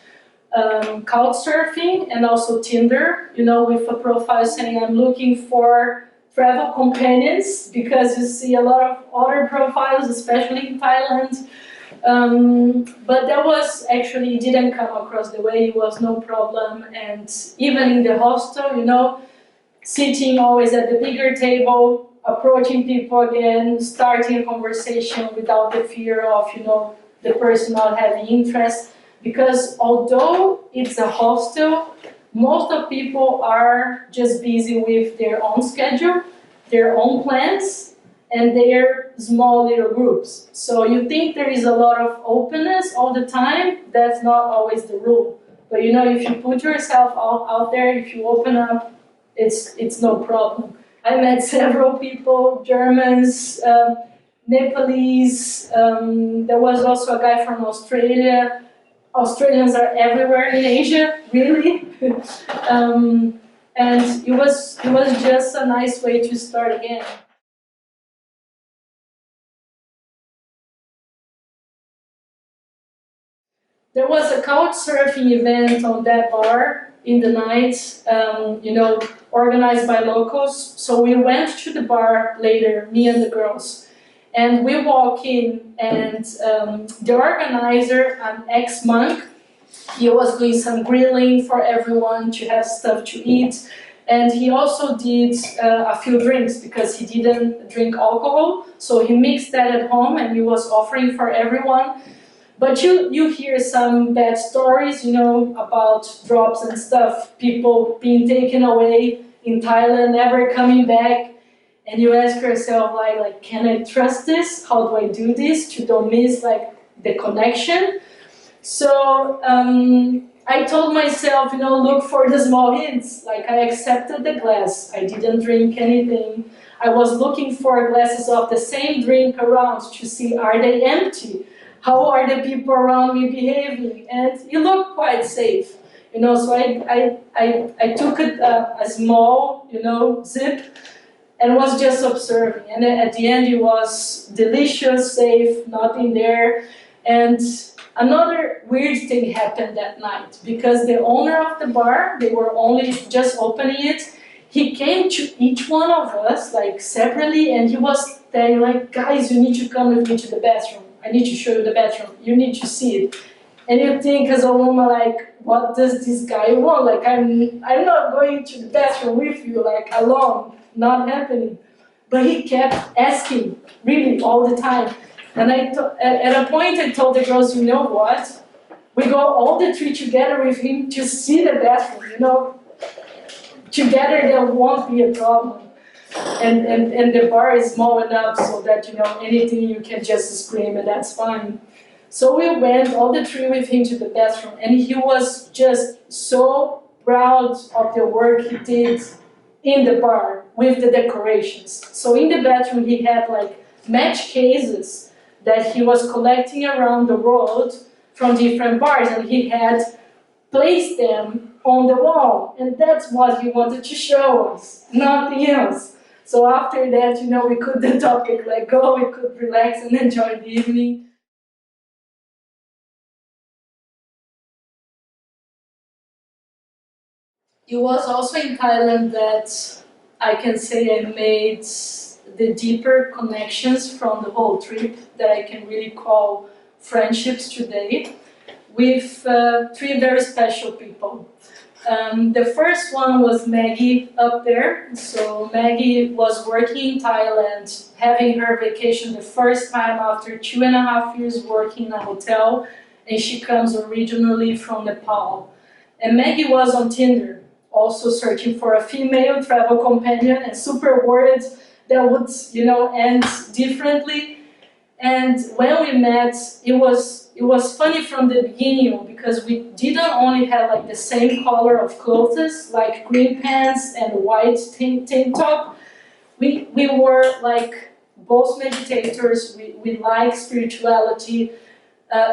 Couchsurfing and also Tinder, you know, with a profile saying I'm looking for travel companions, because you see a lot of other profiles, especially in Thailand. But that was actually, didn't come across the way, it was no problem. And even in the hostel, you know, sitting always at the bigger table, approaching people again, starting a conversation without the fear of, you know, the person not having interest. Because although it's a hostel, most of people are just busy with their own schedule, their own plans, and they're small little groups. So you think there is a lot of openness all the time, that's not always the rule. But you know, if you put yourself out there, if you open up, it's no problem. I met several people, Germans, Nepalese, there was also a guy from Australia. Australians are everywhere in Asia, really. And it was just a nice way to start again. There was a couch surfing event on that bar in the night, organized by locals. So we went to the bar later, me and the girls. And we walk in, and the organizer, an ex-monk, he was doing some grilling for everyone to have stuff to eat. And he also did a few drinks because he didn't drink alcohol. So he mixed that at home and he was offering for everyone. But you hear some bad stories, about drops and stuff, people being taken away in Thailand, never coming back. And you ask yourself, like, can I trust this? How do I do this to don't miss, the connection? So I told myself, look for the small hints. Like, I accepted the glass. I didn't drink anything. I was looking for glasses of the same drink around to see, are they empty? How are the people around me behaving? And you look quite safe, So I took a small, zip, and was just observing. And at the end, it was delicious, safe, nothing there. And another weird thing happened that night because the owner of the bar, they were only just opening it. He came to each one of us, separately, and he was telling, guys, you need to come with me to the bathroom. I need to show you the bathroom. You need to see it. And you think as a woman, what does this guy want? I'm not going to the bathroom with you, alone. Not happening. But he kept asking, really, all the time. And at a point, I told the girls, you know what? We go all the three together with him to see the bathroom, Together, there won't be a problem. And the bar is small enough so that, anything you can just scream and that's fine. So we went, all the three with him to the bathroom, and he was just so proud of the work he did in the bar with the decorations. So in the bathroom, he had match cases that he was collecting around the world from different bars, and he had placed them on the wall, and that's what he wanted to show us, nothing else. So after that, we could the topic go, we could relax and enjoy the evening. It was also in Thailand that I can say I made the deeper connections from the whole trip that I can really call friendships today with three very special people. The first one was Maggie up there. So Maggie was working in Thailand, having her vacation the first time after 2.5 years working in a hotel, and she comes originally from Nepal. And Maggie was on Tinder, also searching for a female travel companion and super worried that would, end differently. And when we met, it was funny from the beginning because we didn't only have the same color of clothes, like green pants and white tank top. We were both meditators. We like spirituality,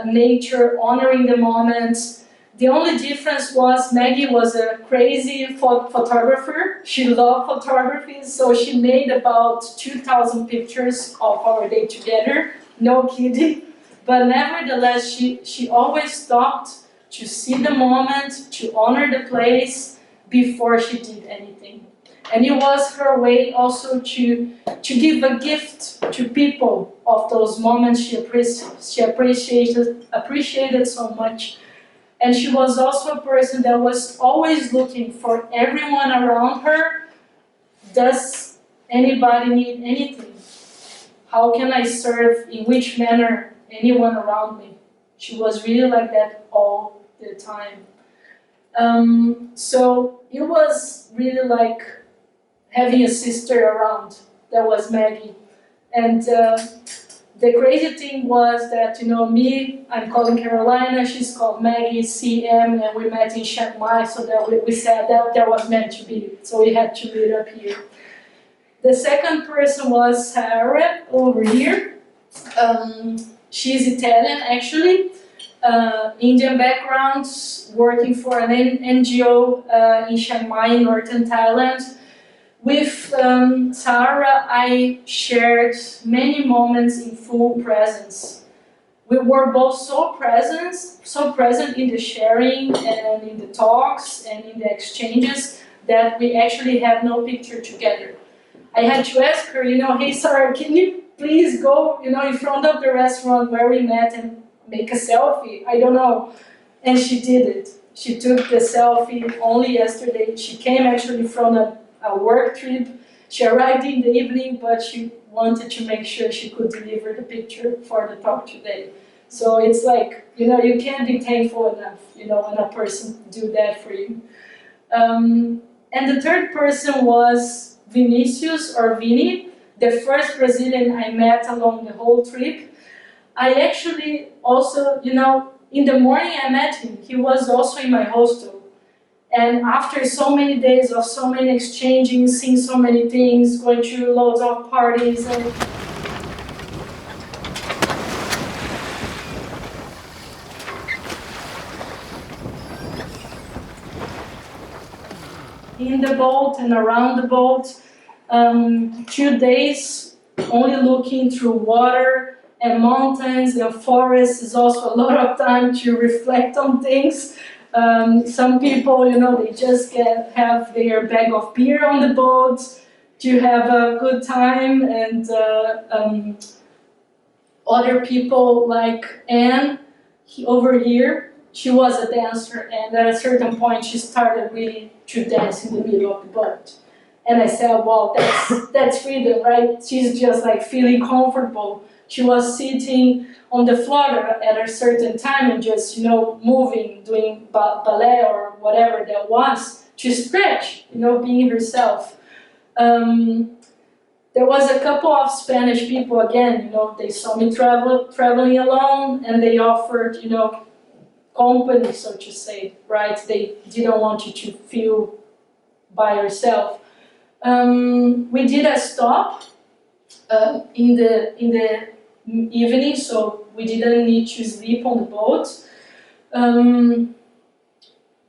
nature, honoring the moment. The only difference was Maggie was a crazy photographer. She loved photography, so she made about 2,000 pictures of our day together. No kidding. But nevertheless, she always stopped to see the moment, to honor the place before she did anything. And it was her way also to give a gift to people of those moments she appreciated so much. And she was also a person that was always looking for everyone around her. Does anybody need anything? How can I serve? In which manner? Anyone around me? She was really like that all the time. So it was really like having a sister around. That was Maggie. And the crazy thing was that, me, I'm calling Carolina, she's called Maggie, CM, and we met in Chiang Mai, so that we said that was meant to be. So we had to meet up here. The second person was Sarah over here. She's Italian, actually. Indian background, working for an NGO in Chiang Mai, in northern Thailand. With Sarah, I shared many moments in full presence. We were both so present in the sharing and in the talks and in the exchanges that we actually had no picture together. I had to ask her, hey Sarah, can you please go, in front of the restaurant where we met and make a selfie? I don't know. And she did it. She took the selfie only yesterday. She came actually from a work trip. She arrived in the evening, but she wanted to make sure she could deliver the picture for the talk today. So it's like, you can't be thankful enough, when a person do that for you. And the third person was Vinicius, or Vini, the first Brazilian I met along the whole trip. I actually also, in the morning I met him. He was also in my hostel. And after so many days of so many exchanging, seeing so many things, going to loads of parties, and in the boat and around the boat, 2 days only looking through water and mountains and forests is also a lot of time to reflect on things. Some people, they just have their bag of beer on the boat to have a good time, and other people like Anne over here, she was a dancer, and at a certain point she started really to dance in the middle of the boat. And I said, wow, that's freedom, right? She's just like feeling comfortable. She was sitting on the floor at a certain time and just, moving, doing ballet or whatever that was to stretch, being herself. There was a couple of Spanish people, again, they saw me traveling alone, and they offered, company, so to say, right? They didn't want you to feel by yourself. We did a stop in the evening, so we didn't need to sleep on the boat.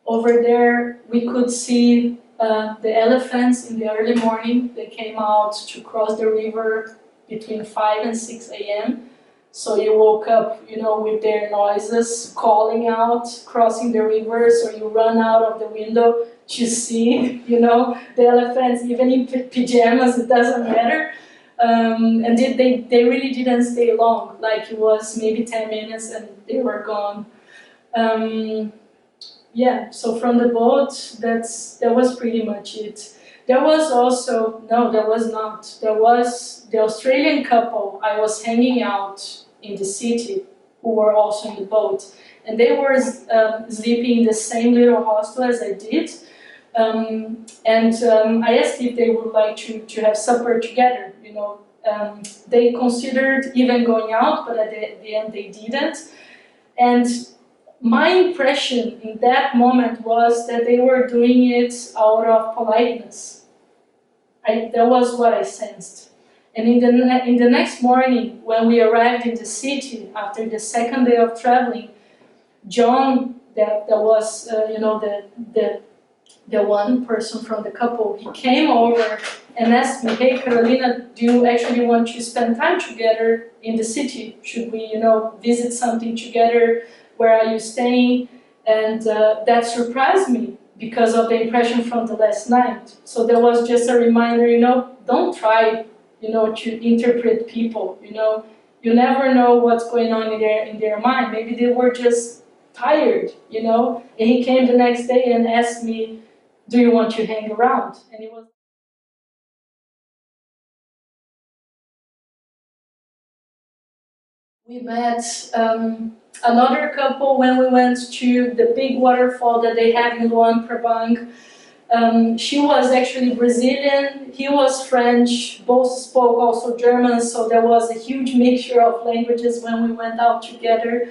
Over there, we could see the elephants in the early morning. They came out to cross the river between 5 and 6 a.m. So you woke up, with their noises, calling out, crossing the river, so you run out of the window to see, the elephants, even in pajamas, it doesn't matter. And they really didn't stay long, like it was maybe 10 minutes and they were gone. Yeah, so from the boat, that was pretty much it. There was also, no, there was not. There was the Australian couple I was hanging out in the city who were also in the boat. And they were sleeping in the same little hostel as I did. I asked if they would like to have supper together, They considered even going out, but at the end they didn't. And my impression in that moment was that they were doing it out of politeness. That was what I sensed. And in the next morning, when we arrived in the city after the second day of traveling, John, that was the one person from the couple, he came over and asked me, hey Carolina, do you actually want to spend time together in the city? Should we, visit something together? Where are you staying? And that surprised me because of the impression from the last night. So there was just a reminder, don't try, to interpret people, You never know what's going on in their mind. Maybe they were just tired, And he came the next day and asked me, do you want to hang around? And it was. We met another couple when we went to the big waterfall that they have in Luang Prabang. She was actually Brazilian, he was French, both spoke also German, so there was a huge mixture of languages when we went out together.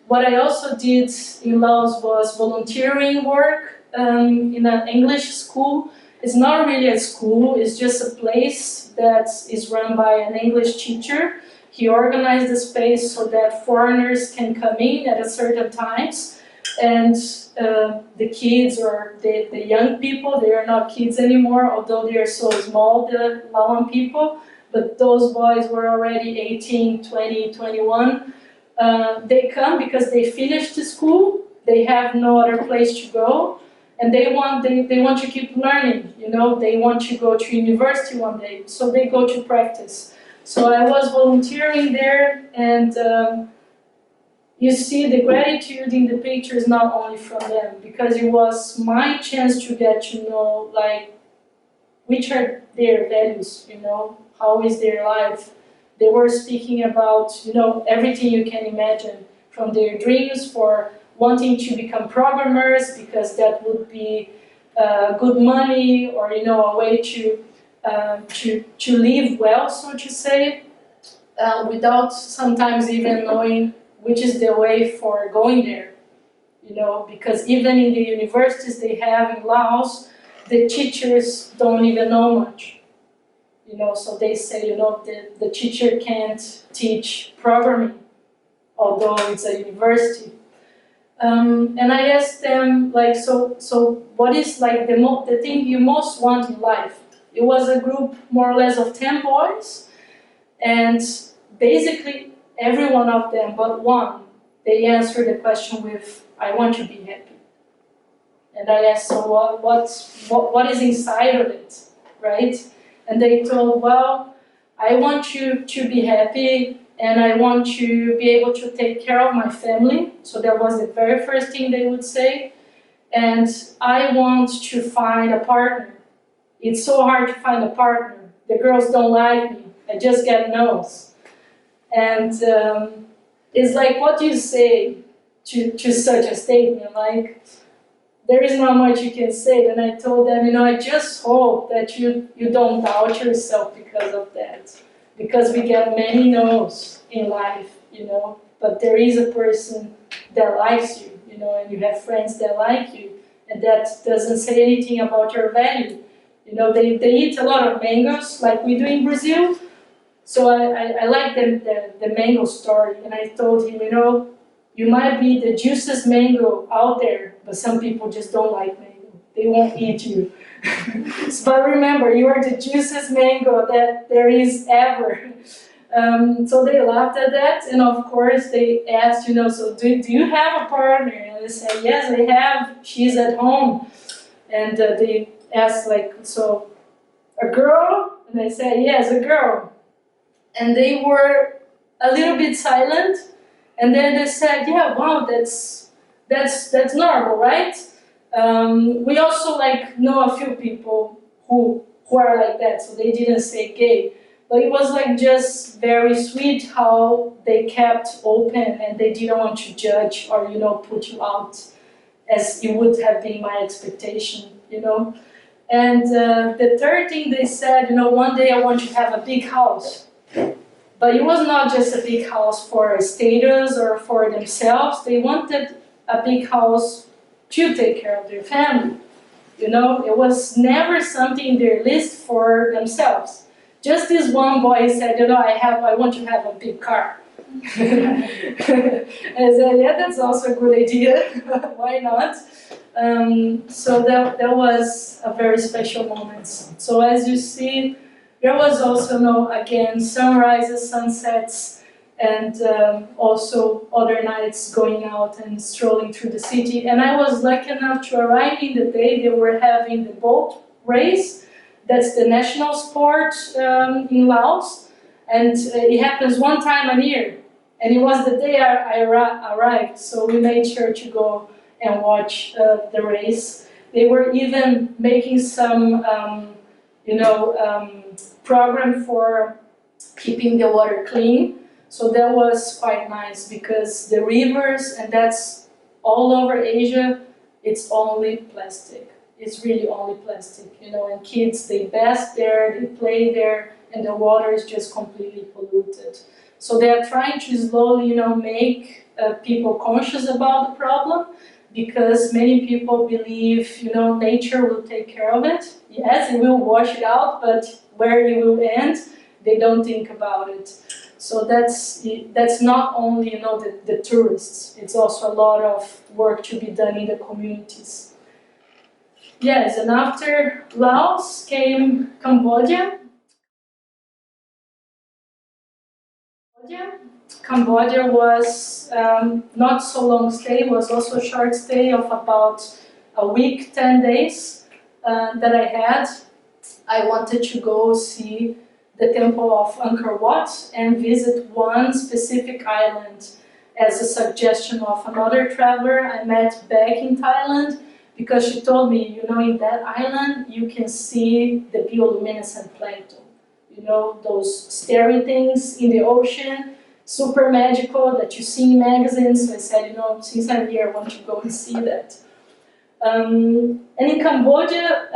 What I also did in Laos was volunteering work in an English school. It's not really a school, it's just a place that is run by an English teacher. He organized the space so that foreigners can come in at a certain times, and the kids or the young people, they are not kids anymore, although they are so small, the Laoan people, but those boys were already 18, 20, 21. They come because they finished the school, they have no other place to go, and they want to keep learning, you know, they want to go to university one day, so they go to practice. So I was volunteering there, and you see the gratitude in the pictures not only from them, because it was my chance to get to know, like, which are their values, you know, how is their life. They were speaking about, you know, everything you can imagine, from their dreams for wanting to become programmers because that would be good money, or, you know, a way to live well, so to say, without sometimes even knowing which is the way for going there, you know, because even in the universities they have in Laos, the teachers don't even know much, you know, so they say, you know, the teacher can't teach programming, although it's a university. And I asked them, like, so what is like the thing you most want in life? It was a group more or less of 10 boys, and basically every one of them but one, they answered the question with, I want to be happy. And I asked, so what is inside of it, right? And they told, well, I want you to be happy, and I want to be able to take care of my family. So that was the very first thing they would say. And I want to find a partner. It's so hard to find a partner. The girls don't like me. I just get no's. And it's like, what do you say to such a statement? Like, there is not much you can say. And I told them, you know, I just hope that you don't doubt yourself because of that. Because we get many no's in life, you know, but there is a person that likes you, you know, and you have friends that like you, and that doesn't say anything about your value. You know, they eat a lot of mangoes, like we do in Brazil. So I like the mango story, and I told him, you know, you might be the juiciest mango out there, but some people just don't like mango. They won't eat you. But remember, you are the juiciest mango that there is ever. So they laughed at that, and of course they asked, you know, so do you have a partner? And I said, yes, I have. She's at home. And they asked, like, so a girl? And I said, yes, a girl. And they were a little bit silent, and then they said, yeah, wow, that's normal, right? We also like know a few people who are like that, so they didn't say gay. But it was like just very sweet how they kept open, and they didn't want to judge or, you know, put you out as it would have been my expectation, you know. And the third thing they said, you know, one day I want to have a big house. But it was not just a big house for status or for themselves. They wanted a big house to take care of their family. You know, it was never something in their list for themselves. Just this one boy said, you know, I want to have a big car. And I said, yeah, that's also a good idea. Why not? So that was a very special moment. So as you see, there was also, you know, again, sunrises, sunsets, and also other nights going out and strolling through the city. And I was lucky enough to arrive in the day they were having the boat race. That's the national sport in Laos, and it happens one time a year. And it was the day I arrived, so we made sure to go and watch the race. They were even making some, program for keeping the water clean. So that was quite nice, because the rivers, and that's all over Asia, it's only plastic. It's really only plastic, you know, and kids, they bath there, they play there, and the water is just completely polluted. So they are trying to slowly, you know, make people conscious about the problem, because many people believe, you know, nature will take care of it. Yes, it will wash it out, but where it will end, they don't think about it. So that's not only, you know, the tourists. It's also a lot of work to be done in the communities. Yes, and after Laos came Cambodia. Cambodia was not so long stay, was also a short stay of about a week, 10 days that I had. I wanted to go see the temple of Angkor Wat and visit one specific island as a suggestion of another traveler I met back in Thailand, because she told me, you know, in that island you can see the bioluminescent plankton. You know, those starry things in the ocean, super magical, that you see in magazines. So I said, you know, since I'm here, I want to go and see that. And in Cambodia,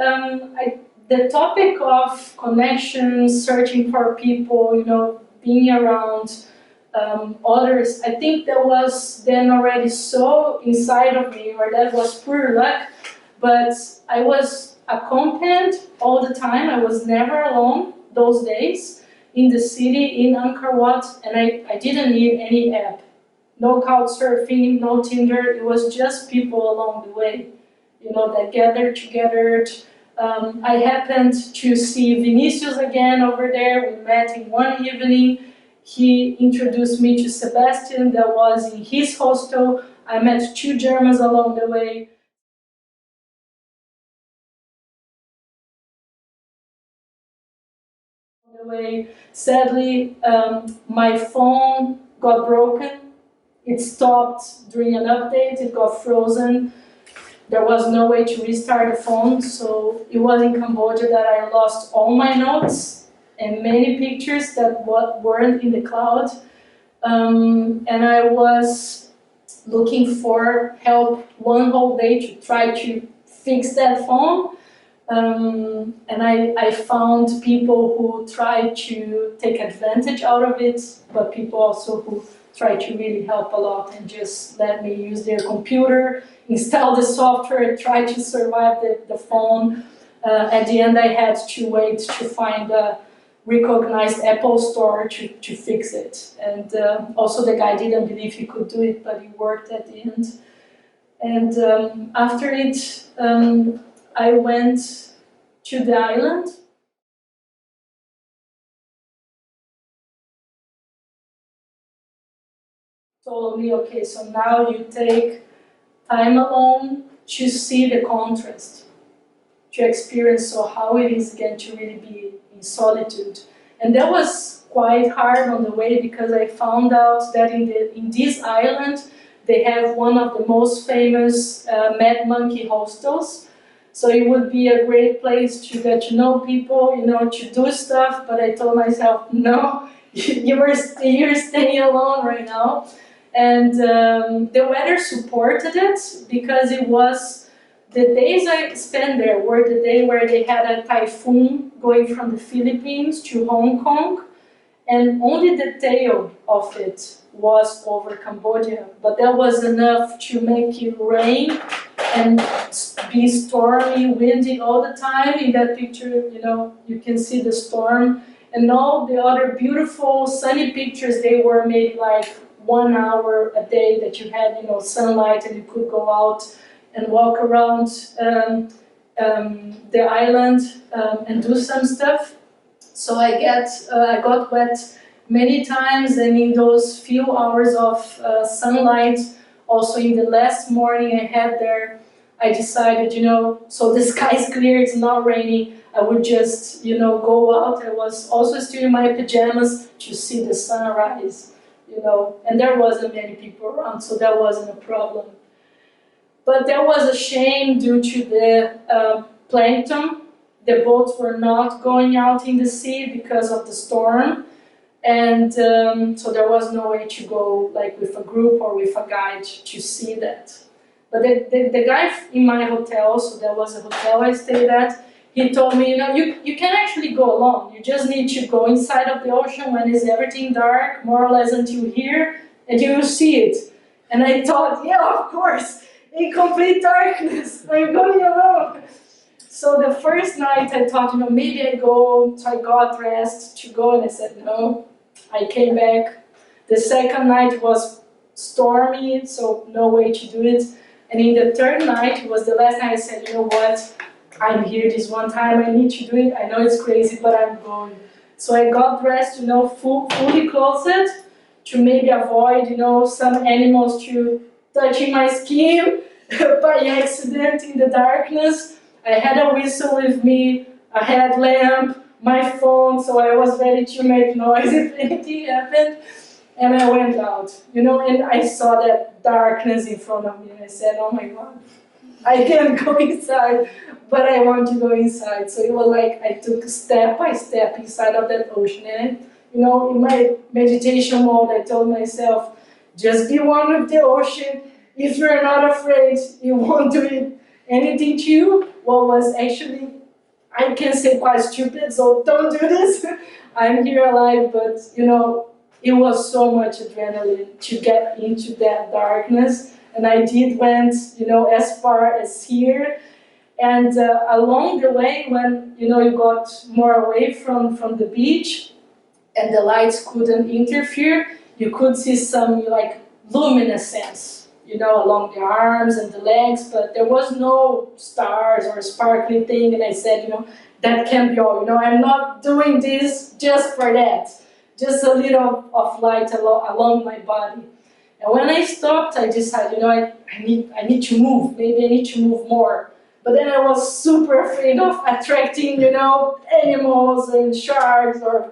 the topic of connection, searching for people, you know, being around others, I think that was then already so inside of me, or that was pure luck, but I was accompanied all the time. I was never alone those days in the city, in Angkor Wat, and I didn't need any app. No couch surfing, no Tinder, it was just people along the way, you know, that gathered together. I happened to see Vinicius again over there. We met in one evening. He introduced me to Sebastian that was in his hostel. I met 2 Germans along the way. Sadly, my phone got broken. It stopped during an update, it got frozen. There was no way to restart the phone, so it was in Cambodia that I lost all my notes and many pictures that weren't in the cloud. And I was looking for help one whole day to try to fix that phone. And I found people who tried to take advantage out of it, but people also who tried to really help a lot and just let me use their computer, install the software, try to survive the phone. At the end, I had to wait to find a recognized Apple store to fix it. And also the guy didn't believe he could do it, but it worked at the end. And after it, I went to the island. Told me, okay, so now you take time alone to see the contrast, to experience so how it is again to really be in solitude. And that was quite hard on the way, because I found out that in this island they have one of the most famous mad monkey hostels. So it would be a great place to get to know people, you know, to do stuff. But I told myself, no, you're staying alone right now. And the weather supported it, because it was the days I spent there were the day where they had a typhoon going from the Philippines to Hong Kong, and only the tail of it was over Cambodia. But that was enough to make it rain and be stormy, windy all the time. In that picture, you know, you can see the storm. And all the other beautiful sunny pictures, they were made like 1 hour a day that you had, you know, sunlight, and you could go out and walk around the island and do some stuff. So I got wet many times, and in those few hours of sunlight, also in the last morning I had there, I decided, you know, so the sky is clear, it's not raining, I would just, you know, go out. I was also still in my pajamas to see the sunrise, you know, and there wasn't many people around, so that wasn't a problem. But there was a shame due to the plankton. The boats were not going out in the sea because of the storm, and so there was no way to go like with a group or with a guide to see that. But the guy in my hotel, so there was a hotel I stayed at, he told me, you can actually go alone. You just need to go inside of the ocean when it's everything dark, more or less until here, and you will see it. And I thought, yeah, of course, in complete darkness, I'm going alone. So the first night I thought, maybe I go, so I got dressed to go, and I said no. I came back. The second night was stormy, so no way to do it. And in the third night, it was the last night, I said, you know what? I'm here this one time, I need to do it. I know it's crazy, but I'm going. So I got dressed, fully clothed to maybe avoid, some animals to touching my skin by accident in the darkness. I had a whistle with me, a headlamp, my phone, so I was ready to make noise if anything happened. And I went out, and I saw that darkness in front of me, and I said, oh my God, I can't go inside, but I want to go inside. So it was like I took step by step inside of that ocean. And, in my meditation mode, I told myself, just be one with the ocean. If you're not afraid, it won't do anything to you. What was actually, I can say, quite stupid, so don't do this. I'm here alive, but, it was so much adrenaline to get into that darkness. And I went, as far as here. And along the way, when, you got more away from the beach and the lights couldn't interfere, you could see some, luminescence, along the arms and the legs, but there was no stars or sparkly thing. And I said, that can't be all. I'm not doing this just for that. Just a little of light along my body. And when I stopped, I decided, I need to move. Maybe I need to move more. But then I was super afraid of attracting, animals and sharks or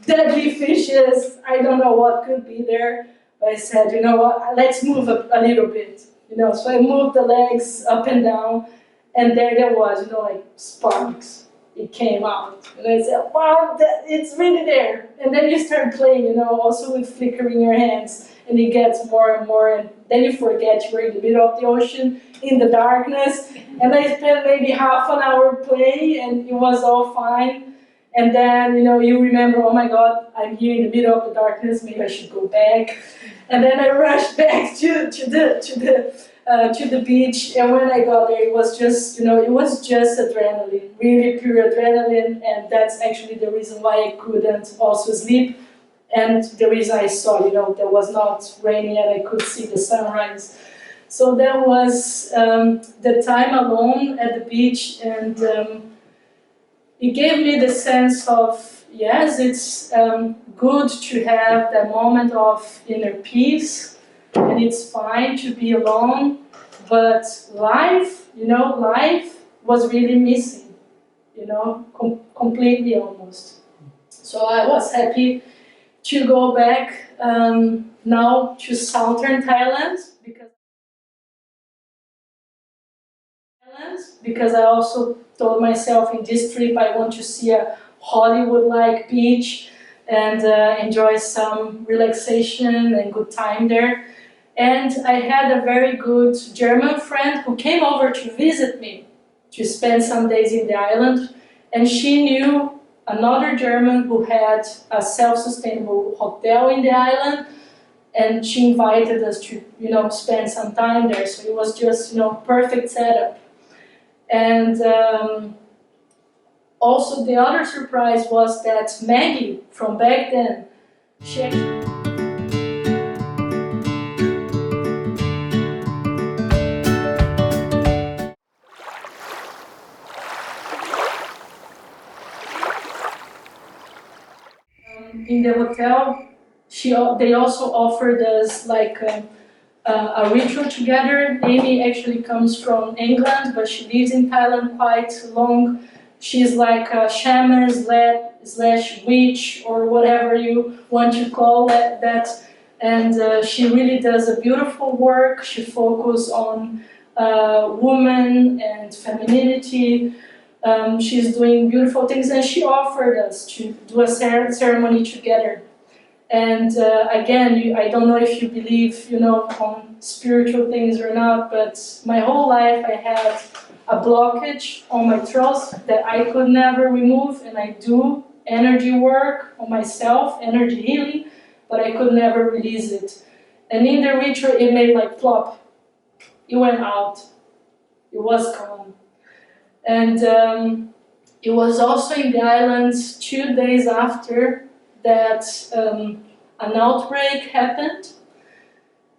deadly fishes. I don't know what could be there. But I said, what, let's move a little bit. So I moved the legs up and down, and there was, sparks. It came out. And I said, wow, it's really there. And then you start playing, also with flickering your hands. And it gets more and more. And then you forget you're in the middle of the ocean, in the darkness. And I spent maybe half an hour playing, and it was all fine. And then, you remember, oh my God, I'm here in the middle of the darkness. Maybe I should go back. And then I rushed back to the beach, and when I got there, it was just, adrenaline, really pure adrenaline, and that's actually the reason why I couldn't also sleep, and the reason I saw, there was not raining and I could see the sunrise. So that was the time alone at the beach, and it gave me the sense of, yes, it's good to have that moment of inner peace. And it's fine to be alone, but life was really missing, completely almost. So I was happy to go back now to southern Thailand because I also told myself in this trip I want to see a Hollywood-like beach and enjoy some relaxation and good time there. And I had a very good German friend who came over to visit me, to spend some days in the island. And she knew another German who had a self-sustainable hotel in the island. And she invited us to, spend some time there. So it was just, perfect setup. And also the other surprise was that Maggie, from back then, she actually... in the hotel, they also offered us a ritual together. Amy actually comes from England, but she lives in Thailand quite long. She's like a shaman slash witch or whatever you want to call that. And she really does a beautiful work. She focuses on woman and femininity. She's doing beautiful things, and she offered us to do a ceremony together. And again, I don't know if you believe, on spiritual things or not, but my whole life I had a blockage on my throat that I could never remove, and I do energy work on myself, energy healing, but I could never release it. And in the ritual, it made like plop. It went out. It was gone. And it was also in the islands 2 days after that an outbreak happened.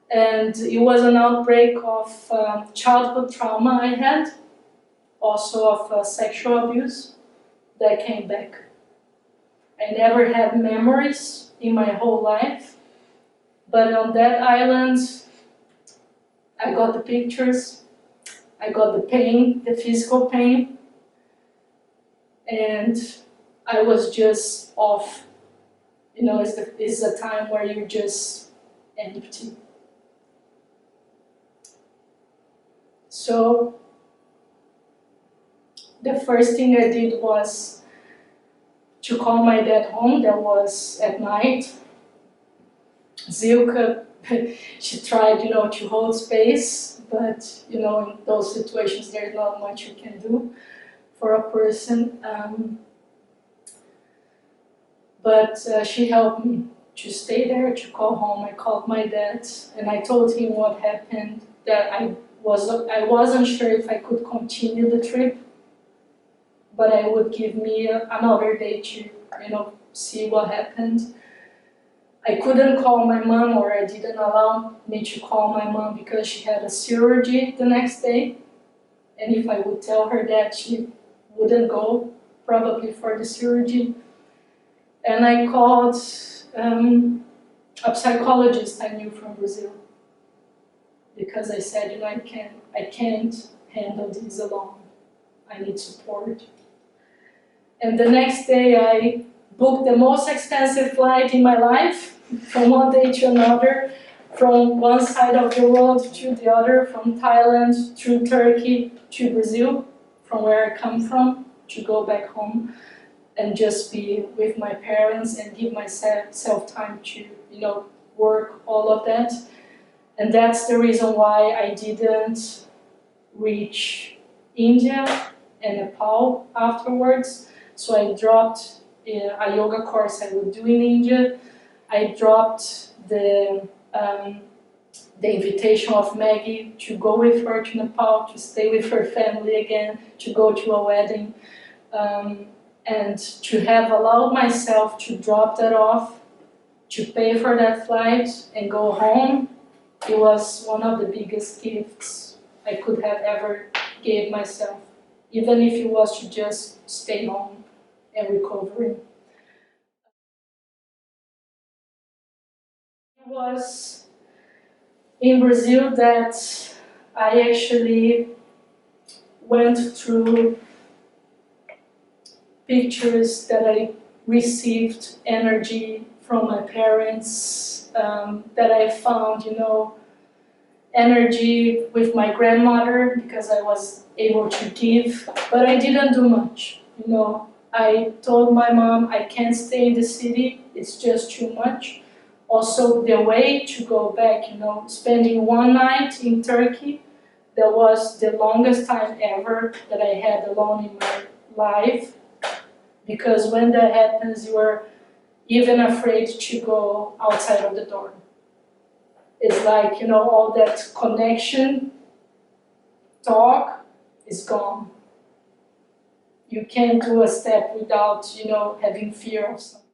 And it was an outbreak of childhood trauma I had, also of sexual abuse that came back. I never had memories in my whole life, but on that island, I got the pictures, I got the pain, the physical pain, and I was just off. It's a time where you're just empty. So the first thing I did was to call my dad home. That was at night. Zilka, she tried, to hold space, but, in those situations, there's not much you can do for a person. But she helped me to stay there, to call home. I called my dad, and I told him what happened, that I wasn't sure if I could continue the trip, but I would give me another day to, see what happened. I couldn't call my mom, or I didn't allow me to call my mom because she had a surgery the next day. And if I would tell her that, she wouldn't go, probably for the surgery. And I called a psychologist I knew from Brazil, because I said, I can't handle this alone. I need support. And the next day I booked the most expensive flight in my life, from one day to another, from one side of the world to the other, from Thailand through Turkey to Brazil, from where I come from, to go back home and just be with my parents and give myself time to, work all of that. And that's the reason why I didn't reach India and Nepal afterwards. So I dropped a yoga course I would do in India. I dropped the invitation of Maggie to go with her to Nepal, to stay with her family again, to go to a wedding, and to have allowed myself to drop that off, to pay for that flight and go home. It was one of the biggest gifts I could have ever gave myself, even if it was to just stay home and recovering. It was in Brazil that I actually went through pictures that I received energy from my parents, that I found, energy with my grandmother, because I was able to give, but I didn't do much. I told my mom I can't stay in the city, it's just too much. Also, the way to go back, spending one night in Turkey, that was the longest time ever that I had alone in my life, because when that happens, you are even afraid to go outside of the door. It's like, all that connection, talk is gone. You can't do a step without, having fear of something.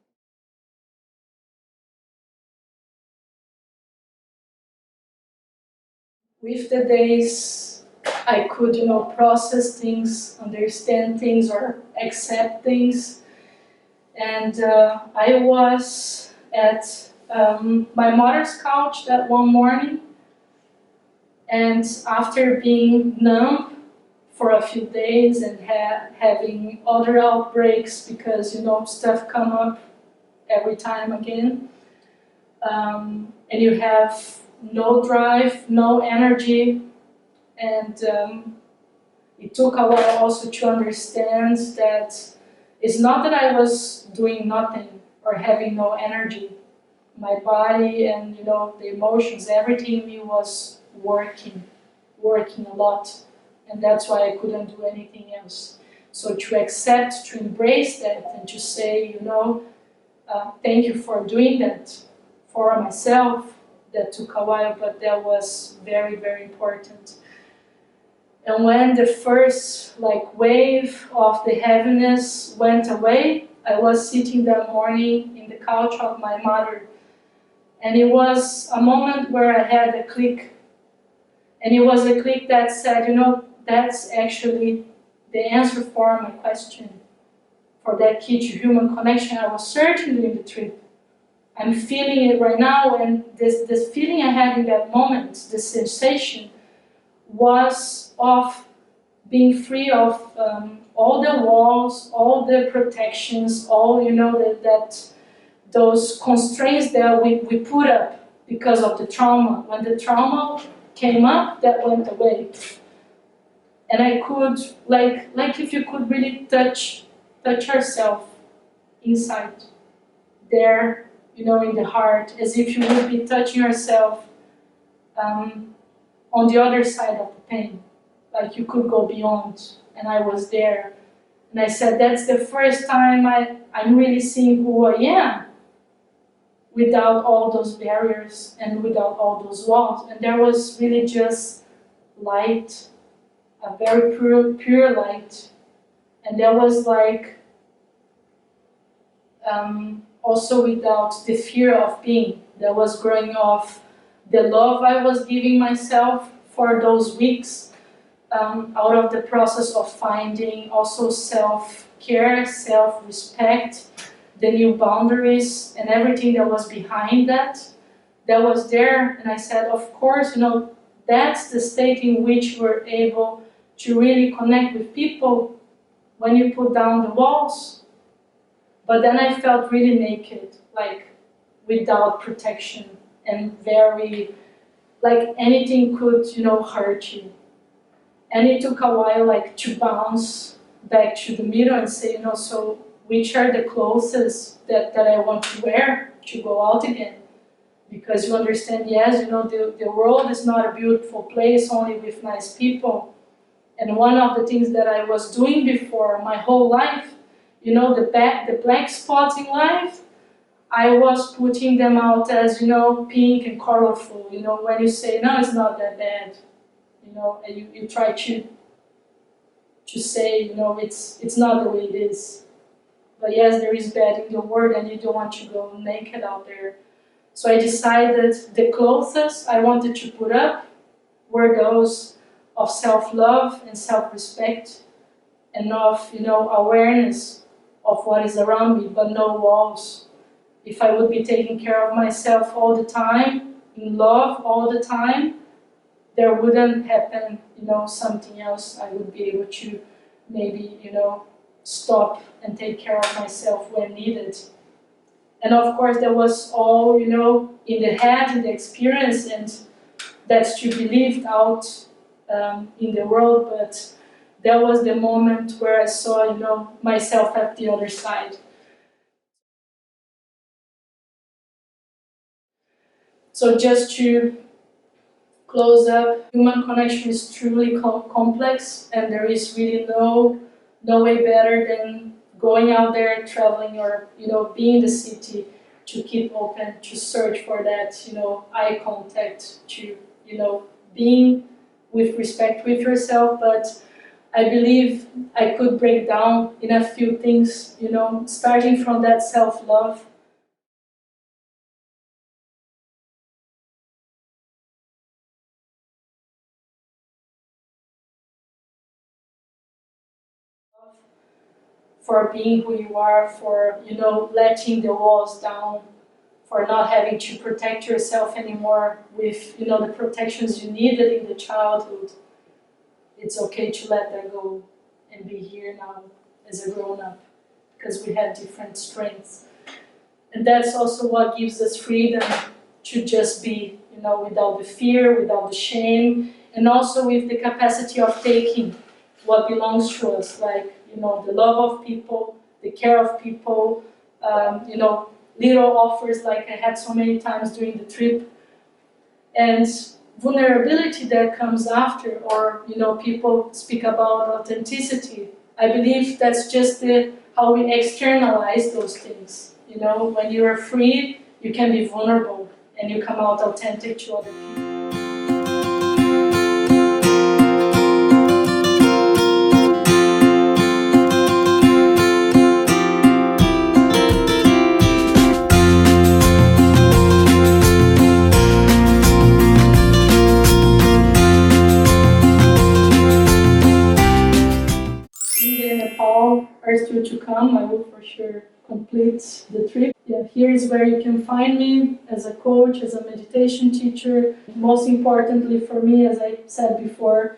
With the days, I could, process things, understand things, or accept things. And I was at my mother's couch that one morning, and after being numb for a few days and having other outbreaks, because stuff come up every time again, and you have no drive, no energy, and it took a while also to understand that it's not that I was doing nothing or having no energy. my body and, you know, the emotions, everything in me was working a lot. And that's why I couldn't do anything else. So to accept, to embrace that, and to say, you know, thank you for doing that for myself. That took a while, but that was very, very important. And when the first wave of the heaviness went away, I was sitting that morning in the couch of my mother. And it was a moment where I had a click. And it was a click that said, you know, that's actually the answer for my question. For that key to human connection I was searching during the trip. I'm feeling it right now, and this feeling I had in that moment, this sensation, was of being free of all the walls, all the protections, all, you know, that those constraints that we put up because of the trauma. When the trauma came up, that went away. And I could, like if you could really touch yourself inside there, you know, in the heart, as if you would be touching yourself on the other side of the pain. Like you could go beyond, and I was there. And I said, that's the first time I'm really seeing who I am without all those barriers and without all those walls. And there was really just light, a very pure light. And there was also without the fear of being. That was growing off the love I was giving myself for those weeks, out of the process of finding also self-care, self-respect, the new boundaries and everything that was behind that was there. And I said, of course, you know, that's the state in which we're able to really connect with people when you put down the walls. But then I felt really naked, like without protection, and very, like anything could, you know, hurt you. And it took a while, like, to bounce back to the middle and say, you know, so which are the clothes that I want to wear to go out again? Because you understand, yes, you know, the world is not a beautiful place only with nice people. And one of the things that I was doing before my whole life, you know, the black spots in life, I was putting them out as, you know, pink and colorful. You know, when you say, no, it's not that bad, you know, and you try to say, you know, it's not the way it is. But yes, there is bad in the world, and you don't want to go naked out there. So I decided the clothes I wanted to put up were those of self-love and self-respect, and of, you know, awareness of what is around me, but no walls. If I would be taking care of myself all the time, in love all the time, there wouldn't happen, you know, something else. I would be able to maybe, you know, stop and take care of myself when needed. And of course, there was all, you know, in the head, in the experience, and that's to be lived out in the world. But that was the moment where I saw, you know, myself at the other side. So just to close up, human connection is truly complex, and there is really no way better than going out there, traveling, or, you know, being in the city, to keep open, to search for that, you know, eye contact, to, you know, being with respect with yourself. But I believe I could break down in a few things, you know, starting from that self-love. For being who you are, for, you know, letting the walls down, for not having to protect yourself anymore with, you know, the protections you needed in the childhood. It's okay to let that go and be here now as a grown-up, because we have different strengths. And that's also what gives us freedom to just be, you know, without the fear, without the shame, and also with the capacity of taking what belongs to us, like, you know, the love of people, the care of people, you know, little offers like I had so many times during the trip. And vulnerability that comes after, or people speak about authenticity. I believe that's just how we externalize those things. When you are free, you can be vulnerable and you come out authentic to other people. Nepal are still to come. I will for sure complete the trip. Yeah, here is where you can find me as a coach, as a meditation teacher. Most importantly for me, as I said before,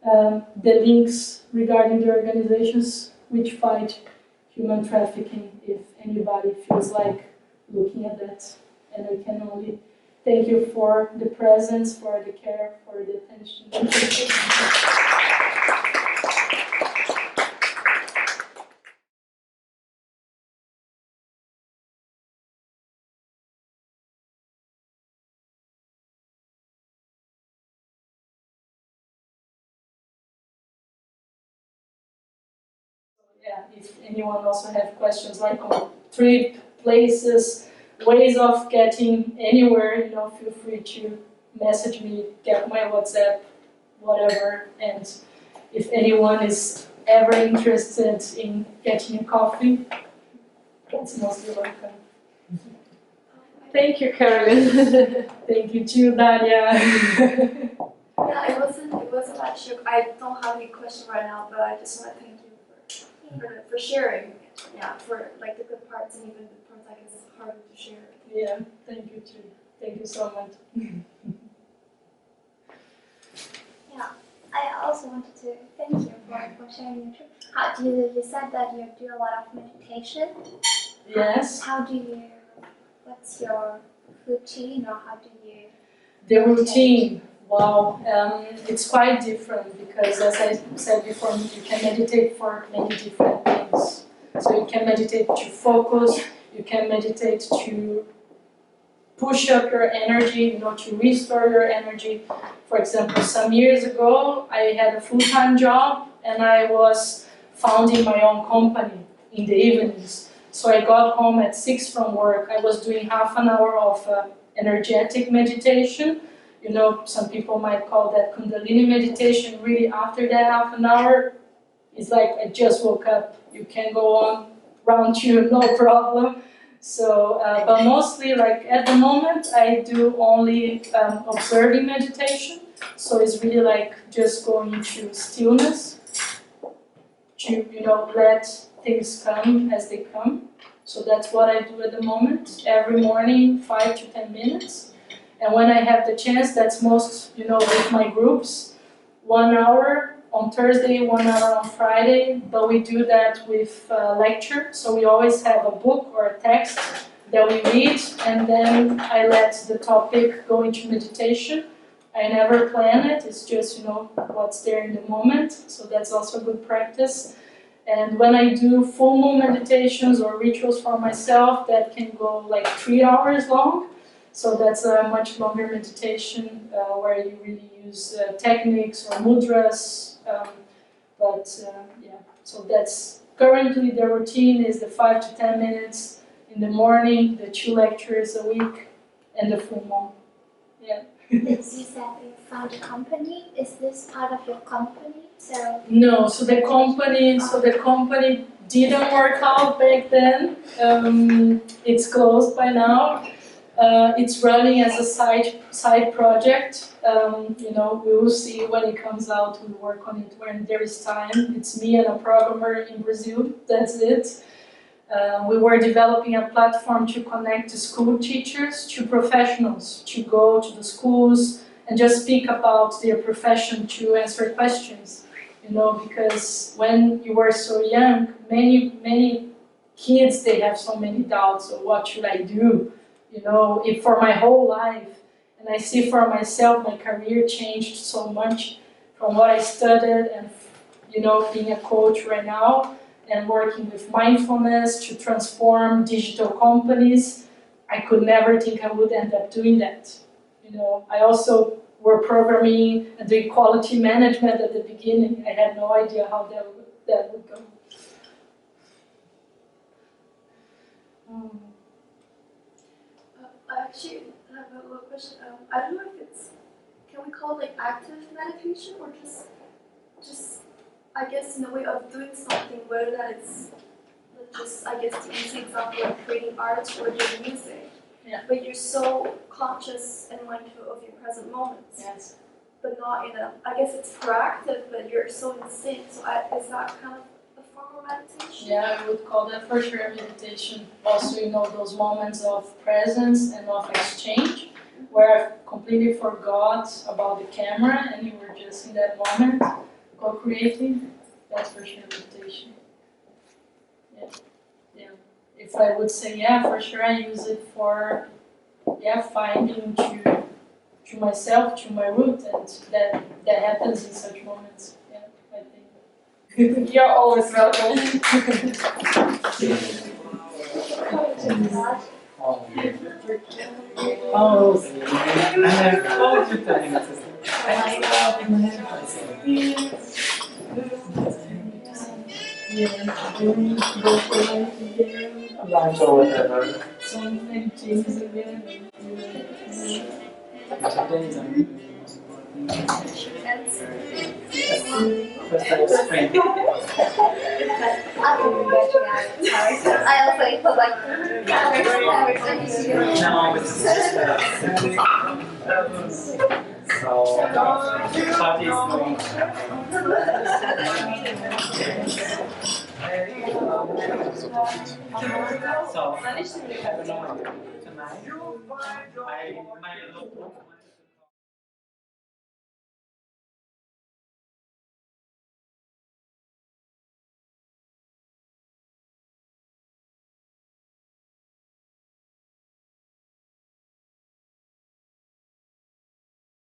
the links regarding the organizations which fight human trafficking, if anybody feels like looking at that. And I can only thank you for the presence, for the care, for the attention. Yeah, if anyone also have questions like on trip, places, ways of getting anywhere, feel free to message me, get my WhatsApp, whatever. And if anyone is ever interested in getting a coffee, that's mostly welcome. Thank you, Carolina. Thank you too, Daria. Yeah, it wasn't that shook. I don't have any question right now, but I just want to thank you for sharing. Yeah, for like the good parts and even the parts like it's harder to share. Yeah, thank you too. Thank you so much. Yeah, I also wanted to thank you for sharing your trip. How do you said that you do a lot of meditation? Yes. How do you, what's your routine, or how do you? The routine, wow, it's quite different because, as I said before, you can meditate for many different things. So you can meditate to focus, you can meditate to push up your energy, to restore your energy. For example, some years ago, I had a full-time job and I was founding my own company in the evenings. So I got home at 6 from work. I was doing half an hour of energetic meditation. Some people might call that Kundalini meditation. Really, after that half an hour, it's like I just woke up. You can go on round 2, no problem. So, but mostly, like at the moment, I do only observing meditation. So it's really like just going into stillness to let things come as they come. So that's what I do at the moment. Every morning, 5 to 10 minutes. And when I have the chance, that's most, with my groups, 1 hour on Thursday, 1 hour on Friday. But we do that with lecture. So we always have a book or a text that we read, and then I let the topic go into meditation. I never plan it. It's just, what's there in the moment. So that's also a good practice. And when I do full moon meditations or rituals for myself, that can go like 3 hours long. So that's a much longer meditation where you really use techniques or mudras. So that's currently the routine is the 5 to 10 minutes in the morning, the 2 lectures a week, and the full moon. Yeah. You said you found a company. Is this part of your company? No, so the company didn't work out back then. It's closed by now. It's running as a side project. We will see when it comes out. We'll work on it when there is time. It's me and a programmer in Brazil. That's it. We were developing a platform to connect the school teachers to professionals, to go to the schools and just speak about their profession, to answer questions. Because when you were so young, many kids, they have so many doubts of what should I do, if for my whole life. And I see for myself, my career changed so much from what I studied and, being a coach right now. and working with mindfulness to transform digital companies. I could never think I would end up doing that. You know, I also were programming and doing quality management at the beginning. I had no idea how that would go. I actually have a little question. I don't know if it's, can we call it like active meditation or just I guess in a way of doing something, whether that it's just, I guess, the easy example of creating art or doing music. Yeah. But you're so conscious and mindful of your present moments. Yes. But not in a, I guess it's proactive, but you're so in sync. So is that kind of a form of meditation? Yeah, I would call that for sure meditation. Also, you know, those moments of presence and of exchange where I completely forgot about the camera and you were just in that moment co-creating. That's for sure meditation. Yeah. Yeah. If I would say, yeah, for sure I use it for, finding to myself, to my root, and that happens in such moments. Yeah, I think. You're always welcome. Lunch or whatever. Something changes again. Today's Answer. first time spring. I will be watching it. I also put like No, it's just so party is going. So I don't know tonight. My